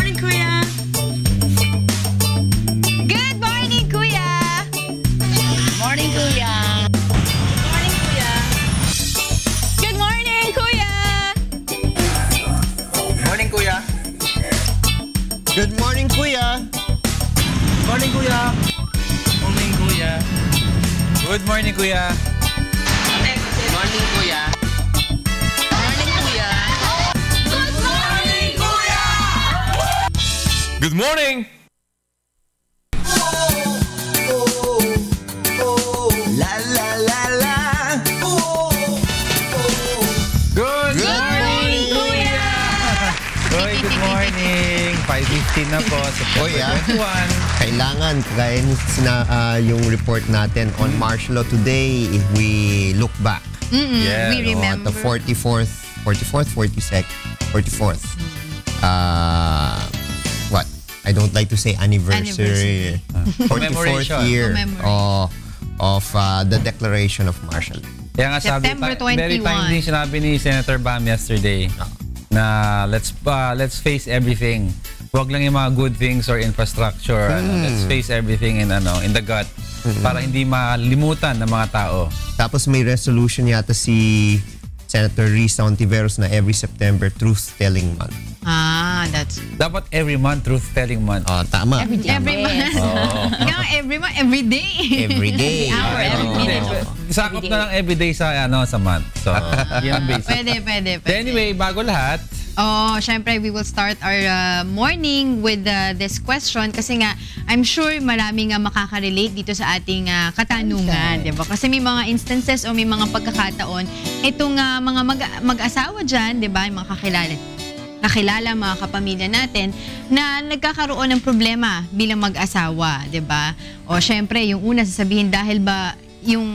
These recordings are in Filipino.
morning, Kuya. Good morning, Kuya. Morning, Kuya. Morning, Kuya. Good morning, Kuya. Morning, Kuya. Good morning, Kuya. Morning, Kuya. Morning, Kuya. Good morning, Kuya. Morning, Kuya. Good morning! La la la la. Good morning, Kuya. Hoy, good morning! 5:15 na po, September Oy, 21. Kailangan kaya yung report natin on martial law today. If we look back, Yeah, We at remember. the 44th. What? I don't like to say anniversary. 44th Commemoration. year Commemoration. of the declaration of martial law. Kaya nga sabi, September very 21. timely sinabi ni Senator Bam yesterday na let's face everything. Huwag lang yung mga good things or infrastructure. Let's face everything in the gut para hindi malimutan ng mga tao. Tapos may resolution yata si Senator Risa Ontiveros na every September truth-telling month. That's Dapat every month, truth-telling month. Tama. every month. Every month, every day. Every day. Every hour, every minute. Sakop na lang everyday sa month. So, yun ang basic. Pwede. So anyway, bago lahat, Syempre, we will start our morning with this question kasi nga, I'm sure marami nga makaka-relate dito sa ating katanungan, di ba? Kasi may mga instances o may mga pagkakataon, itong mga mag-asawa dyan, di ba? Yung mga nakilala, mga kapamilya natin, na nagkakaroon ng problema bilang mag-asawa, di ba? O syempre, yung una sasabihin dahil ba yung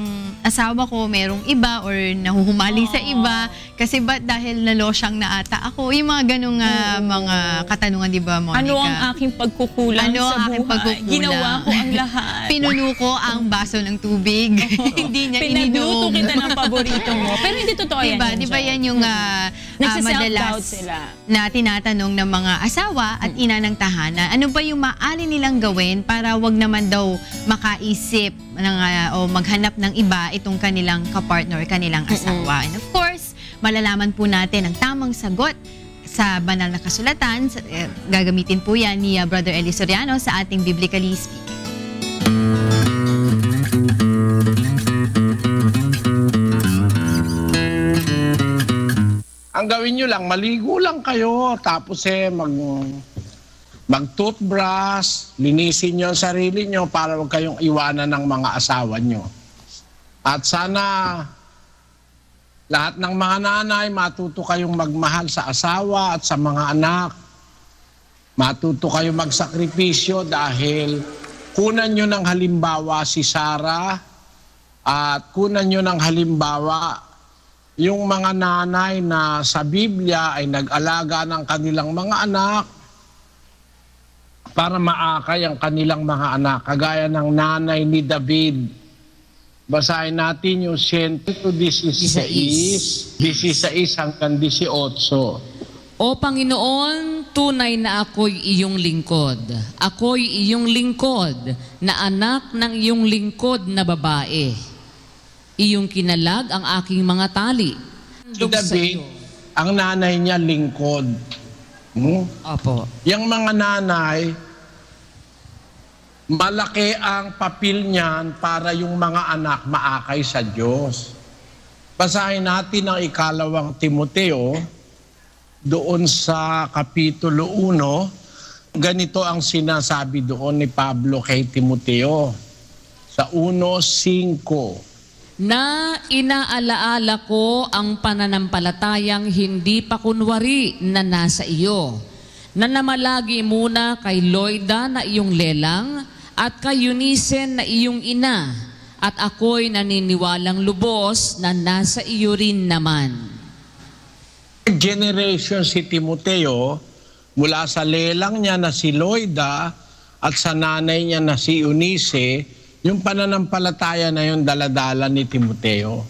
asawa ko merong iba or nahuhumaling sa iba kasi ba dahil nalosyang na ata ako, yung mga ganong mga katanungan, di ba, Monica? Ano ang aking pagkukulang sa buhay? Ginawa ko ang lahat. Pinuno ko ang baso ng tubig. Hindi niya ininom. Pinagluto kita ng paborito mo. Pero hindi totoo yan. Di ba yan yung Nagsa-self-doubt madalas sila. na tinatanong ng mga asawa at ina ng tahanan, ano ba yung maaari nilang gawin para wag naman daw makaisip ng, o maghanap ng iba itong kanilang kapartner, kanilang asawa. And of course, malalaman po natin ang tamang sagot sa banal na kasulatan. Gagamitin po yan ni Brother Eli Soriano sa ating Biblically Speaking. Ang gawin nyo lang, maligo lang kayo, tapos mag-toothbrush, linisin nyo ang sarili nyo para huwag kayong iwanan ng mga asawa nyo. At sana lahat ng mga nanay, matuto kayong magmahal sa asawa at sa mga anak. Matuto kayong magsakripisyo dahil kunan nyo ng halimbawa si Sarah at kunan nyo ng halimbawa yung mga nanay na sa Biblia ay nag-alaga ng kanilang mga anak para maakay ang kanilang mga anak. Kagaya ng nanay ni David. Basahin natin yung 116 hanggang 18. O Panginoon, tunay na ako'y iyong lingkod. Ako'y iyong lingkod na anak ng iyong lingkod na babae. Iyong kinalag ang aking mga tali. Si David, ang nanay niya lingkod. Opo. Yung mga nanay, malaki ang papel niyan para yung mga anak maakay sa Diyos. Basahin natin ang 2 Timoteo, doon sa Kapitulo 1, ganito ang sinasabi doon ni Pablo kay Timoteo, sa 1:5. Na inaalaala ko ang pananampalatayang hindi pa kunwari na nasa iyo, na namalagi muna kay Loida na iyong lelang at kay Eunice na iyong ina, at ako'y naniniwalang lubos na nasa iyo rin naman. Generation si Timoteo, mula sa lelang niya na si Loida at sa nanay niya na si Eunice, yung pananampalataya na yung daladala ni Timoteo.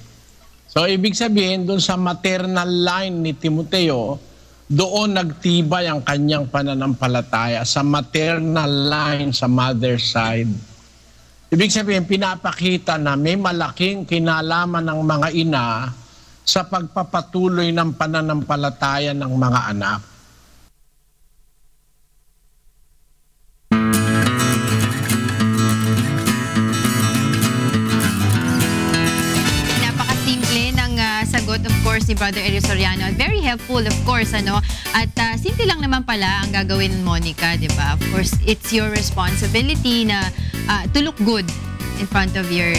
So, ibig sabihin, doon sa maternal line ni Timoteo, doon nagtibay ang kanyang pananampalataya sa maternal line, sa mother side. Ibig sabihin, pinapakita na may malaking kinalaman ng mga ina sa pagpapatuloy ng pananampalataya ng mga anak. Sagot, of course, ni Brother Elio Soriano. Very helpful, of course, ano? At simple lang naman pala ang gagawin ng Monica, di ba? Of course, it's your responsibility na to look good in front of your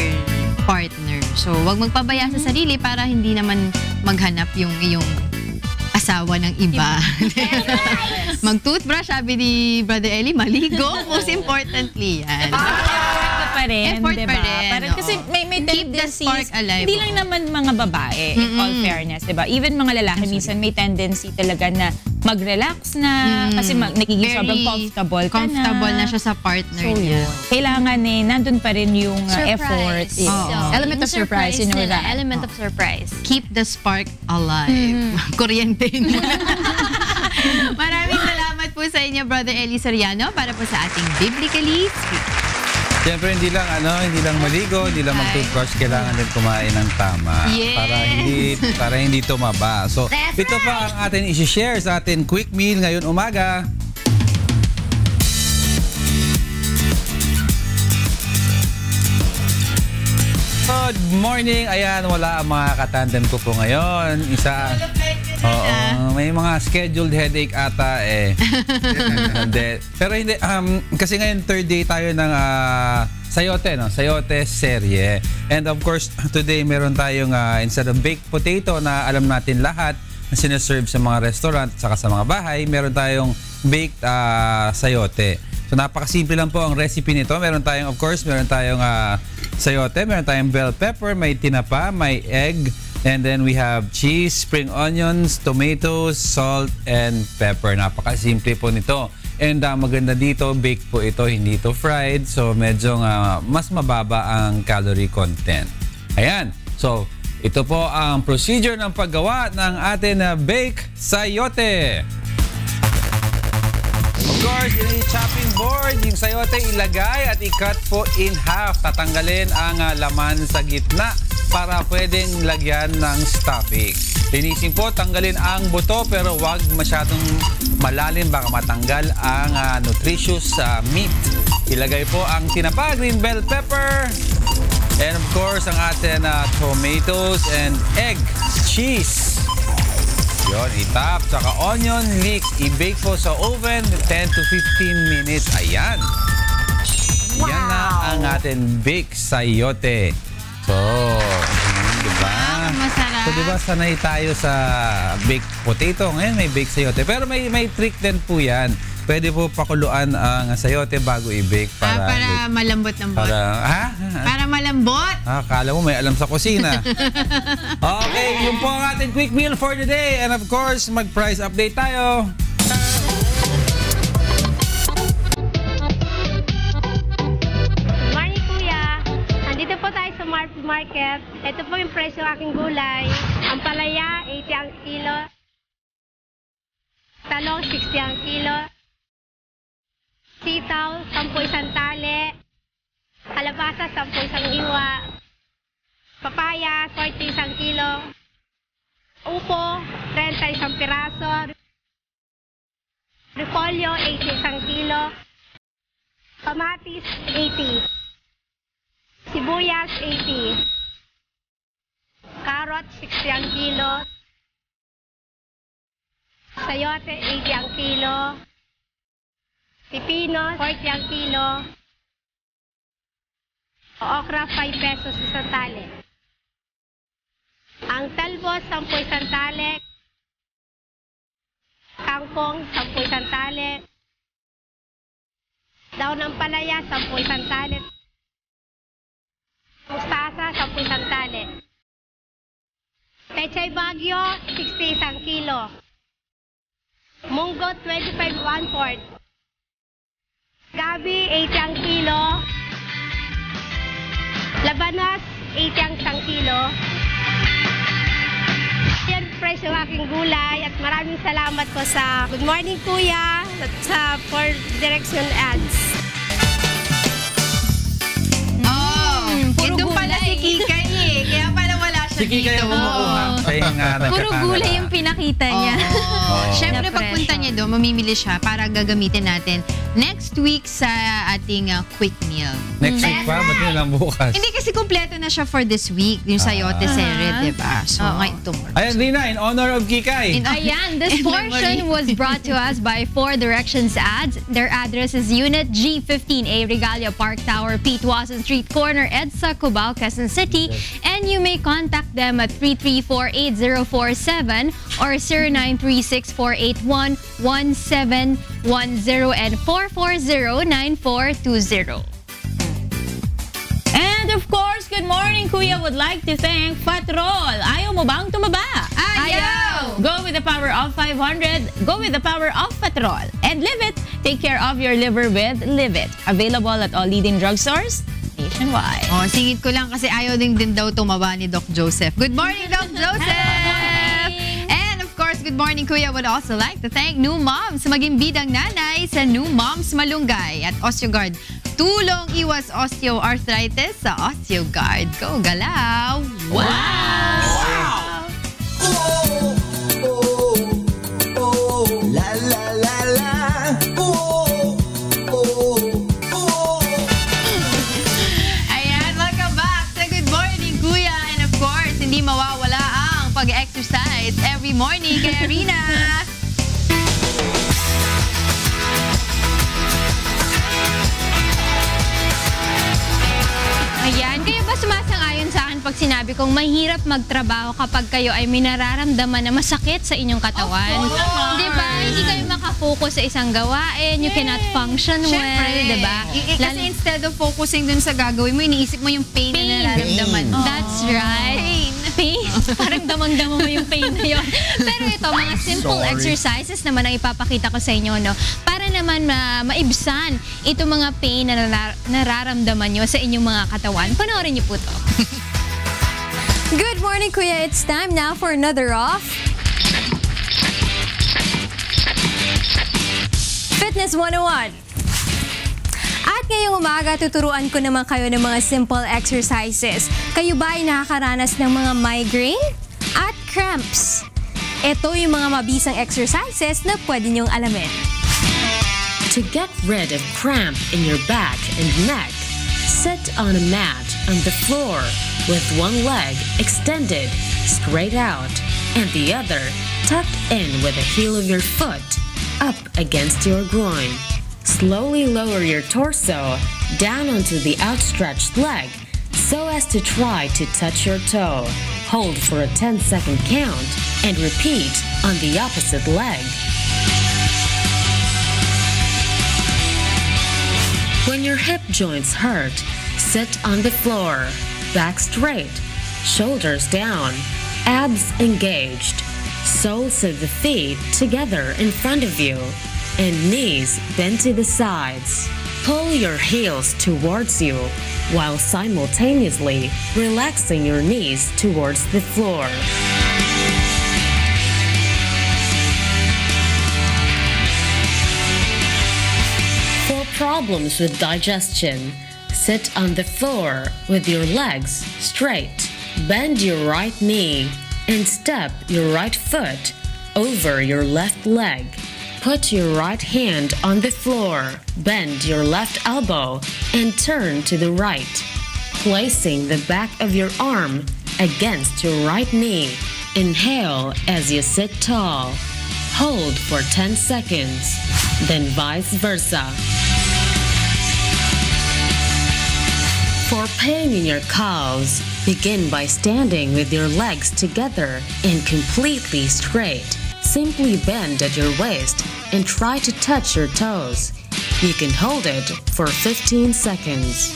partner. So, wag magpabaya sa sarili para hindi naman maghanap yung iyong asawa ng iba. Mag-toothbrush, sabi ni Brother Eli, maligo. Most importantly, yan. Pa rin, effort diba? pa rin. Parang kasi may Keep the tendencies, spark alive. hindi lang naman mga babae, in all fairness, diba? Even mga lalaki, minsan may tendency talaga na mag-relax na, kasi nagiging sobrang comfortable na siya sa partner so, niya. Kailangan nandun pa rin yung effort. Element of surprise, you know that. Element of surprise. Keep the spark alive. Kuryentein mo. Maraming salamat po sa inyo, Brother Eli Soriano, para po sa ating Biblically Speaking. Siyempre, hindi lang maligo, hindi lang mag-toothbrush, kailangan din kumain ng tama. Yes. Para hindi tumaba. So, ito pa ang atin i-share sa atin quick meal ngayon umaga. Good morning. Ayan, wala ang mga katandem ko po ngayon. May mga scheduled headache ata eh. Pero hindi, kasi ngayon third day tayo ng sayote, no? Sayote serye. And of course, today meron tayong instead of baked potato na alam natin lahat na sinaserve sa mga restaurant at saka sa mga bahay, meron tayong baked sayote. So napakasimple lang po ang recipe nito. Meron tayong, of course, sayote, meron tayong bell pepper, may tinapa, may egg, and then we have cheese, spring onions, tomatoes, salt, and pepper. Napakasimple po nito. And maganda dito, baked po ito, hindi ito fried. So medyo mas mababa ang calorie content. Ayan. So ito po ang procedure ng paggawa ng atin na baked sayote. Of course, yung chopping board, yung sayote ilagay at i-cut po in half. Tatanggalin ang laman sa gitna para pwedeng lagyan ng stuffing. Linisin po, tanggalin ang buto pero wag masyadong malalim, baka matanggal ang nutritious meat. Ilagay po ang tinapa, green bell pepper, and of course ang atin tomatoes and egg, cheese. Yun, itap, saka onion leeks. I-bake po sa oven 10 to 15 minutes. Ayan. Wow. Yan na ang ating baked sayote. So, diba? Masarap. So, diba sanay tayo sa baked potato. Ngayon may baked sayote. Pero may trick din po yan. Pwede po pakuluan ang sayote bago i-bake para malambot-lambot. Para malambot. Akala mo may alam sa kusina. Okay, yun po ang ating quick meal for today. And of course, mag-price update tayo. Good morning, Kuya. Nandito po tayo sa market. Ito po yung presyo ng aking gulay. Ang palaya, 80 ang kilo. Talong, 60 ang kilo. Sitaw, 10 isang tali. Kalabasa, 10 isang hiwa. Papaya, 40 isang kilo. Upo, 30 isang piraso. Repolyo, 80 isang kilo. Kamatis, 80. Sibuyas, 80. Carrot, 60 ang kilo. Sayote, 80 ang kilo. Pipino, 40 ang kilo. Okra, 5 pesos isang tali. Ang talbos, 10 isang tali. Kangkong, 10 isang tali. Daon ng palaya, 10 isang tali. Mustasa, 10 isang tali. Pechay Bagyo, 60 isang kilo. Munggo, 25 1/4. Gabi, 80 ang kilo. Labanos, 80 ang isang kilo. Yan fresh yung aking gulay at maraming salamat po sa Good Morning Kuya at sa for direction ads. Ito pala si Kikay eh. Kaya pala wala siya Sige kayo dito. kumukuha. Siya yung Puro gulay yung pinakita niya. Siyempre, Na pagpunta presyo. niya doon, mamimili siya para gagamitin natin next week sa ating quick meal. Next week pa? Ba't yun lang bukas? Hindi kasi kumpleto na siya for this week, yung sayote sere, diba? So, ngayon tomorrow. Ayan, Rina, in honor of Kikay. Ayan, this portion was brought to us by 4 Directions Ads. Their address is Unit G15A, Regalia Park Tower, Pete Wasson Street Corner, EDSA, Cubao, Quezon City. And you may contact them at 334-8047 or 0936-481-1710 and 440-9420. And of course, Good Morning Kuya would like to thank Patrol. Ayaw mo bang tumaba? Ayaw! Go with the power of 500. Go with the power of Patrol. And Live It. Take care of your liver with Live It. Available at all leading drugstores nationwide. Oh, singit ko lang kasi ayaw din daw tumaba ni Doc Joseph. Good morning, Doc Joseph! And of course, Good Morning Kuya would also like to thank New Moms, maging bidang nanay sa New Moms Malunggay at OsteoGuard. Tulong iwas osteoarthritis sa OsteoGuard. Go, galaw! Wow! Ayan, welcome back sa Good Morning Kuya. And of course, hindi mawawala ang pag-exercise every morning kay Rina. Ayan, kayo ba sumasang-ayon sa akin pag sinabi kong mahirap magtrabaho kapag kayo ay may nararamdaman na masakit sa inyong katawan? Di ba? Hindi kayo makafocus sa isang gawain, you cannot function well, di ba? Kasi instead of focusing dun sa gagawin mo, iniisip mo yung pain na nararamdaman. That's right. Pain. Parang damang-dama mo yung pain na yun. Pero ito, mga simple exercises naman ang ipapakita ko sa inyo, no? Para naman maibsan itong mga pain na nararamdaman nyo sa inyong mga katawan. Panoorin niyo po to. Good morning, Kuya. It's time now for another off. Fitness 101. At ngayong umaga, tuturuan ko naman kayo ng mga simple exercises. Kayo ba ay nakakaranas ng mga migraine at cramps? Ito yung mga mabisang exercises na pwede niyong alamin. To get rid of cramp in your back and neck, sit on a mat on the floor with one leg extended straight out and the other tucked in with the heel of your foot up against your groin. Slowly lower your torso down onto the outstretched leg so as to try to touch your toe. Hold for a 10-second count and repeat on the opposite leg. When your hip joints hurt, sit on the floor, back straight, shoulders down, abs engaged, soles of the feet together in front of you, and knees bent to the sides. Pull your heels towards you while simultaneously relaxing your knees towards the floor. For problems with digestion, sit on the floor with your legs straight. Bend your right knee and step your right foot over your left leg. Put your right hand on the floor, bend your left elbow, and turn to the right, placing the back of your arm against your right knee. Inhale as you sit tall. Hold for 10 seconds, then vice versa. For pain in your calves, begin by standing with your legs together and completely straight. Simply bend at your waist and try to touch your toes. You can hold it for 15 seconds.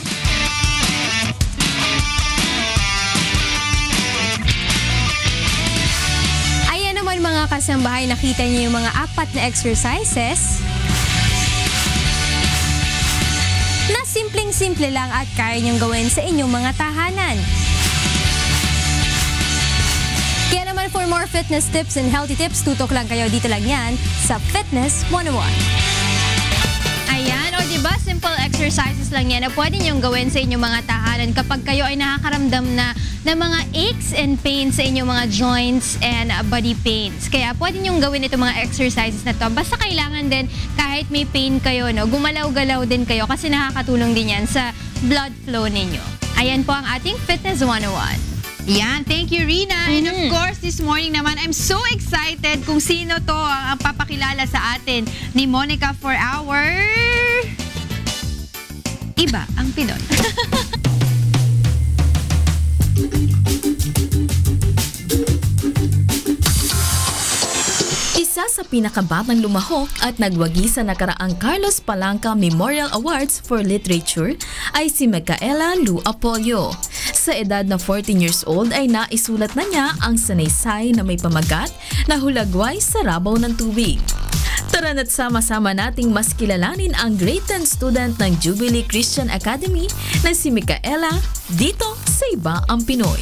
Ayan naman mga kasambahay, nakita niyo yung mga 4 na exercises na simpleng-simple lang at kaya niyong gawin sa inyong mga tahanan. Kaya naman for more fitness tips and healthy tips, tutok lang kayo dito lang yan sa Fitness 101. Ayan, o diba, simple exercises lang yan na pwede niyong gawin sa inyong mga tahanan kapag kayo ay nakakaramdam na ng mga aches and pains sa inyong mga joints and body pains. Kaya pwede niyong gawin itong mga exercises na to. Basta kailangan din, kahit may pain kayo, no, gumalaw-galaw din kayo kasi nakakatulong din yan sa blood flow ninyo. Ayan po ang ating Fitness 101. Yan, thank you, Rina. And of course, this morning naman, I'm so excited kung sino to ang papakilala sa atin ni Monica for our Iba ang Pinoy. Isa sa pinakabatang lumahok at nagwagi sa nakaraang Carlos Palanca Memorial Awards for Literature ay si Micaela Lu Apolio. Sa edad na 14 years old ay naisulat na niya ang sanaysay na may pamagat na hulagway sa rabaw ng tubig. Tara na't sama-sama nating mas kilalanin ang grade 10 student ng Jubilee Christian Academy na si Micaela dito sa Iba ang Pinoy.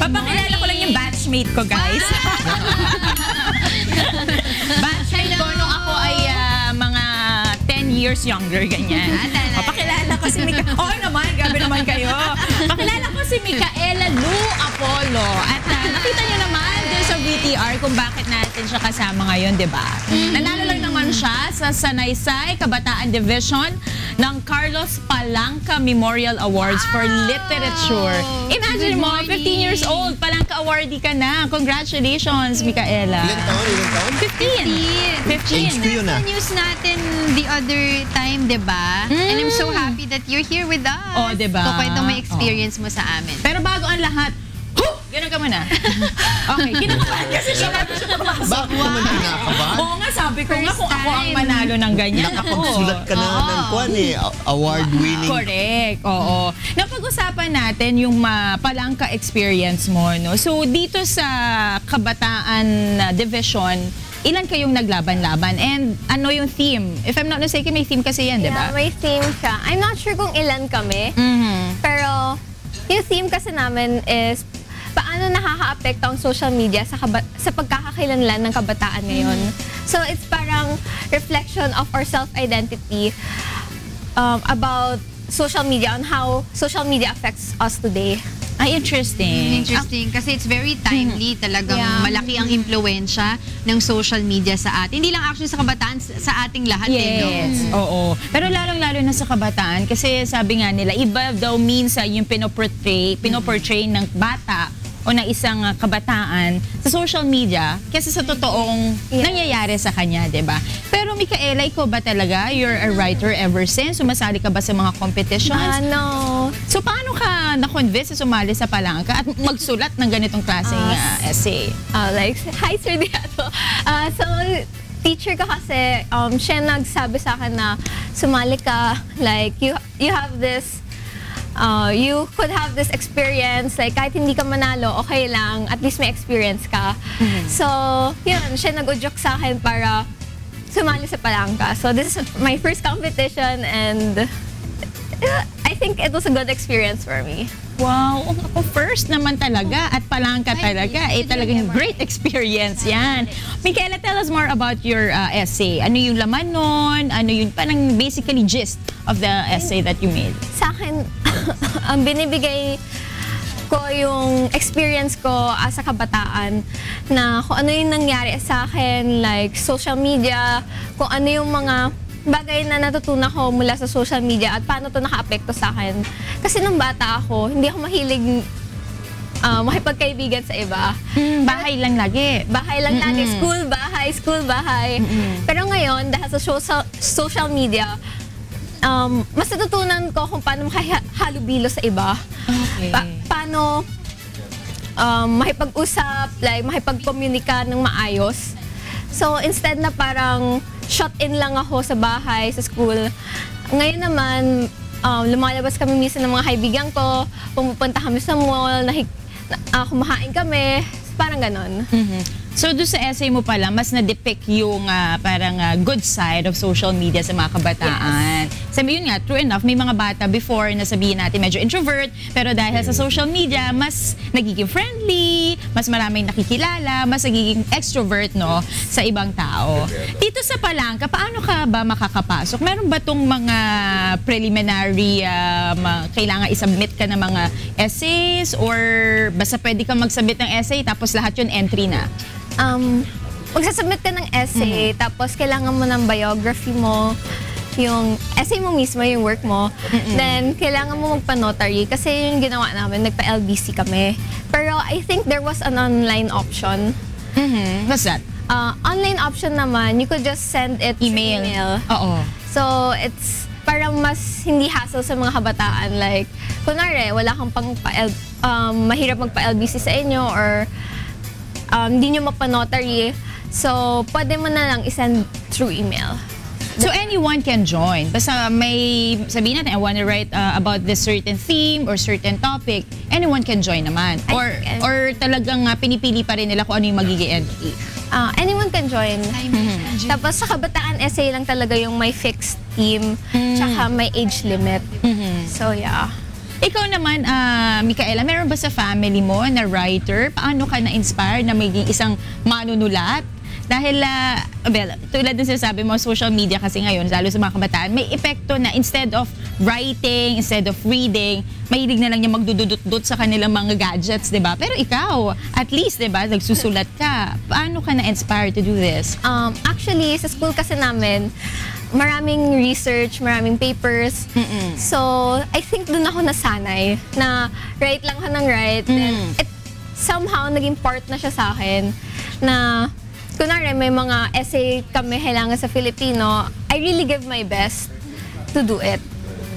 Papakilala ko lang yung batchmate ko, guys. Batchmate ko nung ako ay mga 10 years younger, ganyan. Papakilala ko si Micaela. Oo naman, grabe naman kayo. Pakilala ko si Micaela Lu Apolo. At nakita niyo naman din sa VTR kung bakit natin siya kasama ngayon, di ba? Nanalo lang naman siya sa Sanaysay Kabataan Division ng Carlos Palanca Memorial Awards for Literature. Imagine mo, 15 years old, Palanca awardee ka na. Congratulations, Micaela. Ilan taon? 15. Age ko yun, Sa news natin the other time, di ba? And I'm so happy that you're here with us. Oh, di ba? So, kwento mo experience mo sa amin. Pero bago ang lahat, ganun ka muna. Okay, kinakabahan kasi siya. Bakit naman kinakabahan? Oo nga, sabi ko nga kung ako ang manalo ng ganyan. Nakapagsulat ka na ng award-winning. Correct, oo. Napag-usapan natin yung Palanca experience mo, no? So, dito sa Kabataan Division, ilan kayong naglaban-laban? And ano yung theme? If I'm not mistaken, may theme kasi yan, di ba? Yeah, may theme siya. I'm not sure kung ilan kami. Pero, yung theme kasi namin is paano nakaka-apekto ang social media sa pagkakakilanlan ng kabataan ngayon. So, it's parang reflection of our self-identity about social media, on how social media affects us today. Ay, interesting. Interesting. Kasi it's very timely. Talagang malaki ang impluensya ng social media sa atin. Hindi lang actually sa kabataan, sa ating lahat. Yes. Oo. Pero lalong-lalo na sa kabataan. Kasi sabi nga nila, iba daw minsan yung pinoportray ng bata o na isang kabataan sa social media kasi sa totoong nangyayari sa kanya, diba? Pero Micaela, ikaw ba talaga? You're a writer ever since? Sumasali ka ba sa mga competitions? No. So, paano ka na-convince na sumali sa Palanca at magsulat ng ganitong klaseng essay? Hi, Sir Diato. So, teacher ko kasi, siya nagsabi sa akin na sumali ka, like, you have this you could have this experience, like kahit hindi ka manalo, okay lang, at least may experience ka. So, yun, siya nag-udyok sa akin para sumali sa Palanca. So, this is my first competition and I think it was a good experience for me. Wow, ako first naman talaga at Palanca talaga. Talagang great experience yan. Micaela, tell us more about your essay. Ano yung laman nun? Ano yung parang basically gist of the essay that you made? Sa akin, ang binibigay ko yung experience ko as a kabataan na kung ano yung nangyari sa akin, like social media, kung ano yung mga bagay na natutunan ko mula sa social media at paano to naka-apekto sa akin. Kasi nung bata ako, hindi ako mahilig makipagkaibigan sa iba. Bahay lang lagi. Bahay lang lagi. School, bahay. Pero ngayon, dahil sa social media, mas natutunan ko kung paano makahalubilo sa iba. Okay. Paano makipag-usap, like makipag-komunika ng maayos. So, instead na parang shut in lang ako sa bahay, sa school, ngayon naman, lumalabas kami minsan ng mga kaibigan ko, pumupunta kami sa mall, kumakain kami, parang ganon. So, doon sa essay mo pala, mas na-depict yung parang good side of social media sa mga kabataan. Yes. sabi yun nga, true enough, may mga bata before na sabihin natin medyo introvert, pero dahil sa social media, mas nagiging friendly, mas maraming nakikilala, mas nagiging extrovert, no, sa ibang tao. Dito sa Palangka, paano ka ba makakapasok? Meron ba tong mga preliminary, kailangan isubmit ka ng mga essays, or basta pwede kang magsubmit ng essay tapos lahat yun entry na? Magsasubmit ka ng essay, tapos kailangan mo ng biography mo, yung essay mo mismo, yung work mo. Then, kailangan mo magpa-notary kasi yung ginawa namin, nagpa-LBC kami. Pero I think there was an online option. What's that? Online option naman, you could just send it email. through email. Oo. So, it's parang mas hindi hassle sa mga kabataan. Like, kunwari, wala kang mahirap magpa-LBC sa inyo or hindi nyo mapa-notary. So, pwede mo na lang isend through email. So anyone can join. Basta may sabihin natin, I want to write about this certain theme or certain topic, anyone can join naman. Or talagang pinipili pa rin nila kung ano yung magiging entry. Anyone can join. Tapos sa kabataan essay lang talaga yung may fixed theme, tsaka may age limit. So yeah. Ikaw naman, Micaela, meron ba sa family mo na writer? Paano ka na-inspire na maging isang manunulat? Dahil, tulad ng sinasabi mo, social media kasi ngayon, lalo sa mga kabataan, may epekto na instead of writing, instead of reading, mahilig na lang niya magdududut-dut sa kanilang mga gadgets, di ba? Pero ikaw, at least, di ba, nagsusulat ka. Paano ka na-inspire to do this? Actually, sa school kasi namin, maraming research, maraming papers. So, I think dun ako nasanay na write lang ka ng write. Then, it somehow naging part na siya sa akin na kunwari, may mga essay kami kailangan sa Filipino, I really give my best to do it.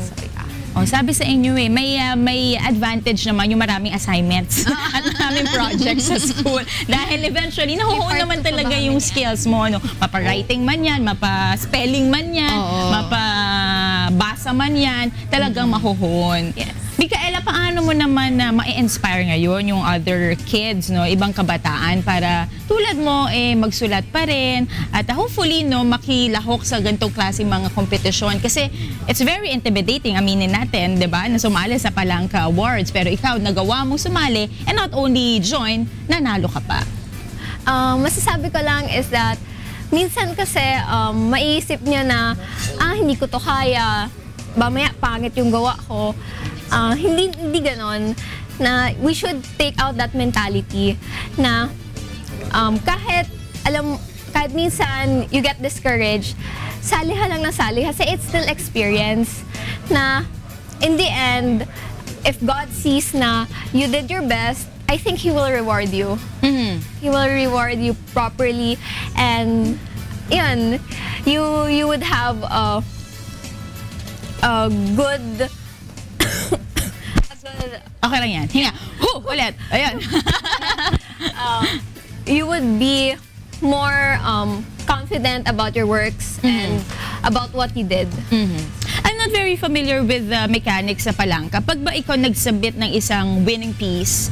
So, yeah. Sabi sa inyo may advantage naman yung maraming assignments at maraming projects sa school. Dahil eventually, nahuhuon naman talaga yung skills mo. No? Mapa-writing man yan, mapa-spelling man yan, mapa-basa man yan, talagang mahuhuon. Yes. Micaela, paano mo naman na ma-inspire ngayon yung other kids, no, ibang kabataan para tulad mo magsulat pa rin at hopefully no makilahok sa ganitong klaseng mga kompetisyon kasi it's very intimidating, aminin natin, 'di ba? Na sumali sa Palangka Awards pero ikaw nagawa mong sumali and not only join, nanalo ka pa. Masasabi ko lang is that minsan kasi maiisip niya na hindi ko to kaya, mamaya pangit yung gawa ko. Hindi ganon, na we should take out that mentality na kahit minsan you get discouraged, saliha lang ng saliha kasi it's still experience na in the end, if God sees na you did your best, I think He will reward you. He will reward you properly and yun, you would have a good okay lang yan. Hinga. Ulit. Ayan. You would be more confident about your works and about what you did. I'm not very familiar with the mechanics sa Palangka. Pag ba ikaw nagsubmit ng isang winning piece,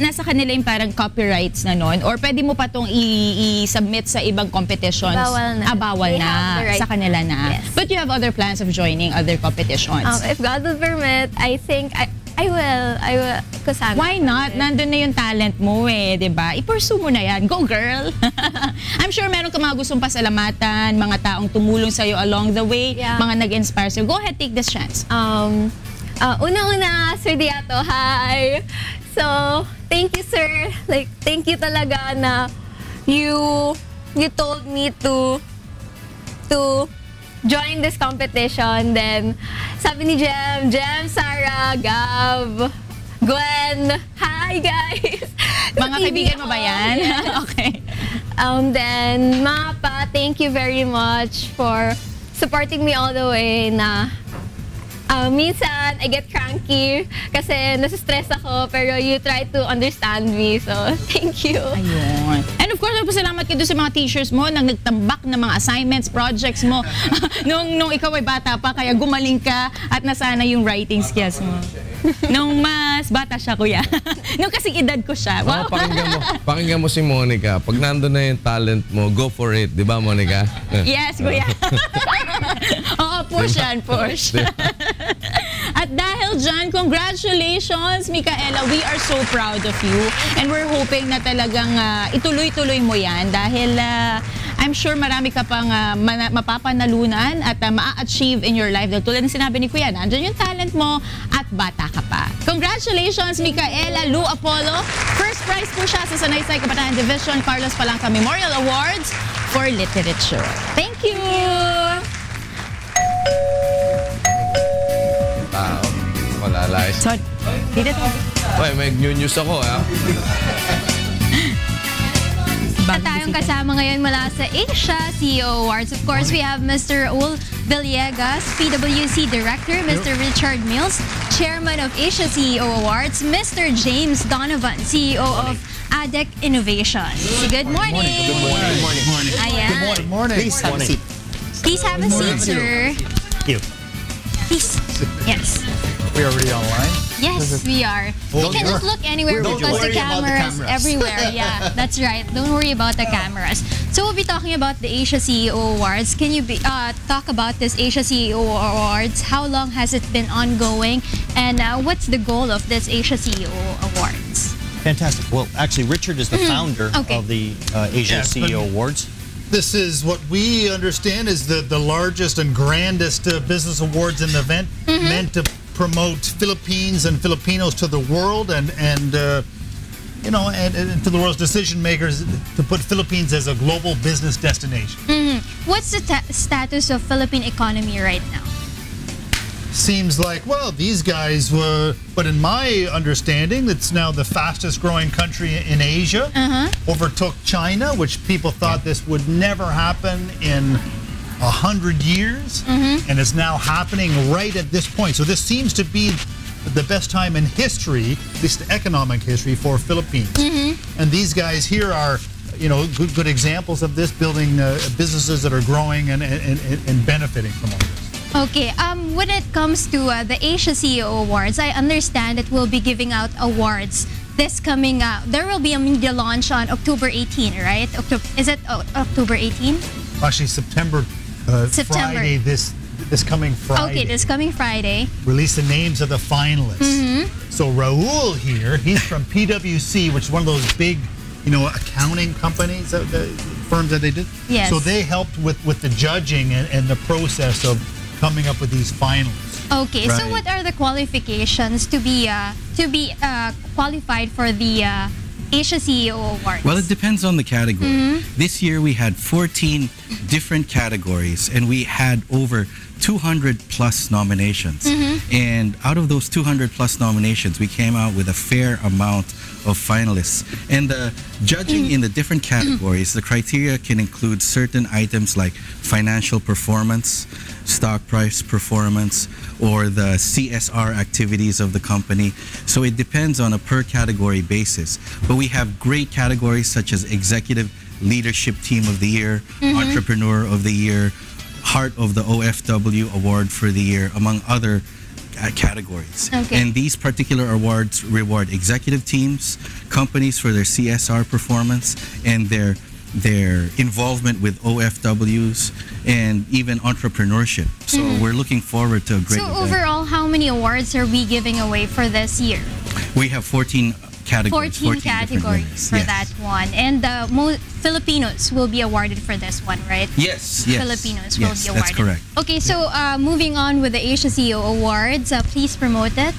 nasa kanila yung parang copyrights na nun? Or pwede mo pa itong i-submit sa ibang competitions? Bawal na. Bawal na. Sa kanila na. Yes. But you have other plans of joining other competitions? If God will permit, I think I will. Why not? Nandun na yung talent mo diba? I-pursue mo na yan. Go, girl! I'm sure meron ka mga gustong pasalamatan, mga taong tumulong sa'yo along the way, mga nag-inspire sa'yo. Go ahead, take this chance. Una-una, Sir Diato, hi! So, thank you, sir. Like, thank you talaga na you told me to join this competition. Then, sabi ni Jem, Sarah, Gav, Gwen, hi guys! Mga kaibigan mo ba yan? Okay. Then, Mapa, thank you very much for supporting me all the way na minsan, I get cranky kasi nasa-stress ako, pero you try to understand me. So, thank you. Ayun. And of course, salamat ka doon sa mga teachers mo nang nagtambak ng mga assignments, projects mo nung ikaw ay bata pa, kaya gumaling ka at nasana yung writing skills mo. Nung mas bata siya, kuya. Nung kasing edad ko siya. Wow. Pakinggan mo si Monica. Pag nandun na yung talent mo, go for it. Di ba, Monica? Yes, kuya. Oo, Push and push. At dahil dyan, congratulations, Micaela. We are so proud of you. And we're hoping na talagang ituloy-tuloy mo yan dahil I'm sure marami ka pang mapapanalunan at ma-achieve in your life. Dahil tulad ng sinabi ni Kuya, nandyan yung talent mo at bata ka pa. Congratulations, Micaela Lou Apollo. First prize po siya sa Sanaysay Kabataan Division Carlos Palanca Memorial Awards for Literature. Thank you! Malalayas. Sorry. Dito to. Wait, may new news ako, ha? At tayong kasama ngayon mula sa Asia CEO Awards. Of course, we have Mr. Raul Villegas, PwC Director, Mr. Richard Mills, Chairman of Asia CEO Awards, Mr. James Donovan, CEO of ADEC Innovations. Good morning. Good morning. Good morning. Ayan. Good morning. Please have a seat. Please have a seat, sir. Thank you. Please. Yes. We're already online? Yes, we are. You can just look anywhere because the cameras everywhere. Yeah, that's right. Don't worry about the cameras. So we'll be talking about the Asia CEO Awards. Can you talk about this Asia CEO Awards? How long has it been ongoing? And what's the goal of this Asia CEO Awards? Fantastic. Well, actually, Richard is the founder of the Asia CEO Awards. This is what we understand is the largest and grandest business awards in the event, meant to promote Philippines and Filipinos to the world and you know, and to the world's decision makers, to put Philippines as a global business destination. What's the status of Philippine economy right now? Seems like, well, these guys were, but in my understanding, it's now the fastest growing country in Asia. Overtook China, which people thought this would never happen in 100 years, and it's now happening right at this point. So this seems to be the best time in history, at least economic history, for Philippines. And these guys here are, you know, good examples of this, building businesses that are growing and benefiting from all this. Okay, when it comes to the Asia CEO Awards, I understand it will be giving out awards this coming out. There will be a media launch on October 18, right? Is it October 18? Actually, September. Friday, this coming Friday. Okay, this coming Friday. Release the names of the finalists. So Raul here, he's from PwC, which is one of those big, you know, accounting companies, the firms that they did. Yes. So they helped with the judging and the process of coming up with these finalists. Okay, so what are the qualifications to be qualified for the Asia CEO Awards? Well, it depends on the category. This year we had 14 different categories and we had over 200 plus nominations. And out of those 200 plus nominations, we came out with a fair amount of finalists. And the judging in the different categories, the criteria can include certain items like financial performance, stock price performance, or the CSR activities of the company. So it depends on a per category basis. But we have great categories such as Executive Leadership Team of the Year, Entrepreneur of the Year, Heart of the OFW Award for the Year, among other categories. And these particular awards reward executive teams, companies for their CSR performance and their involvement with OFWs and even entrepreneurship. So we're looking forward to a great event. Overall, how many awards are we giving away for this year? We have 14 categories. 14 categories for that one. And Filipinos will be awarded for this one, right? Yes. Filipinos will be awarded. That's correct. Okay, so moving on with the Asia CEO Awards, please promote it.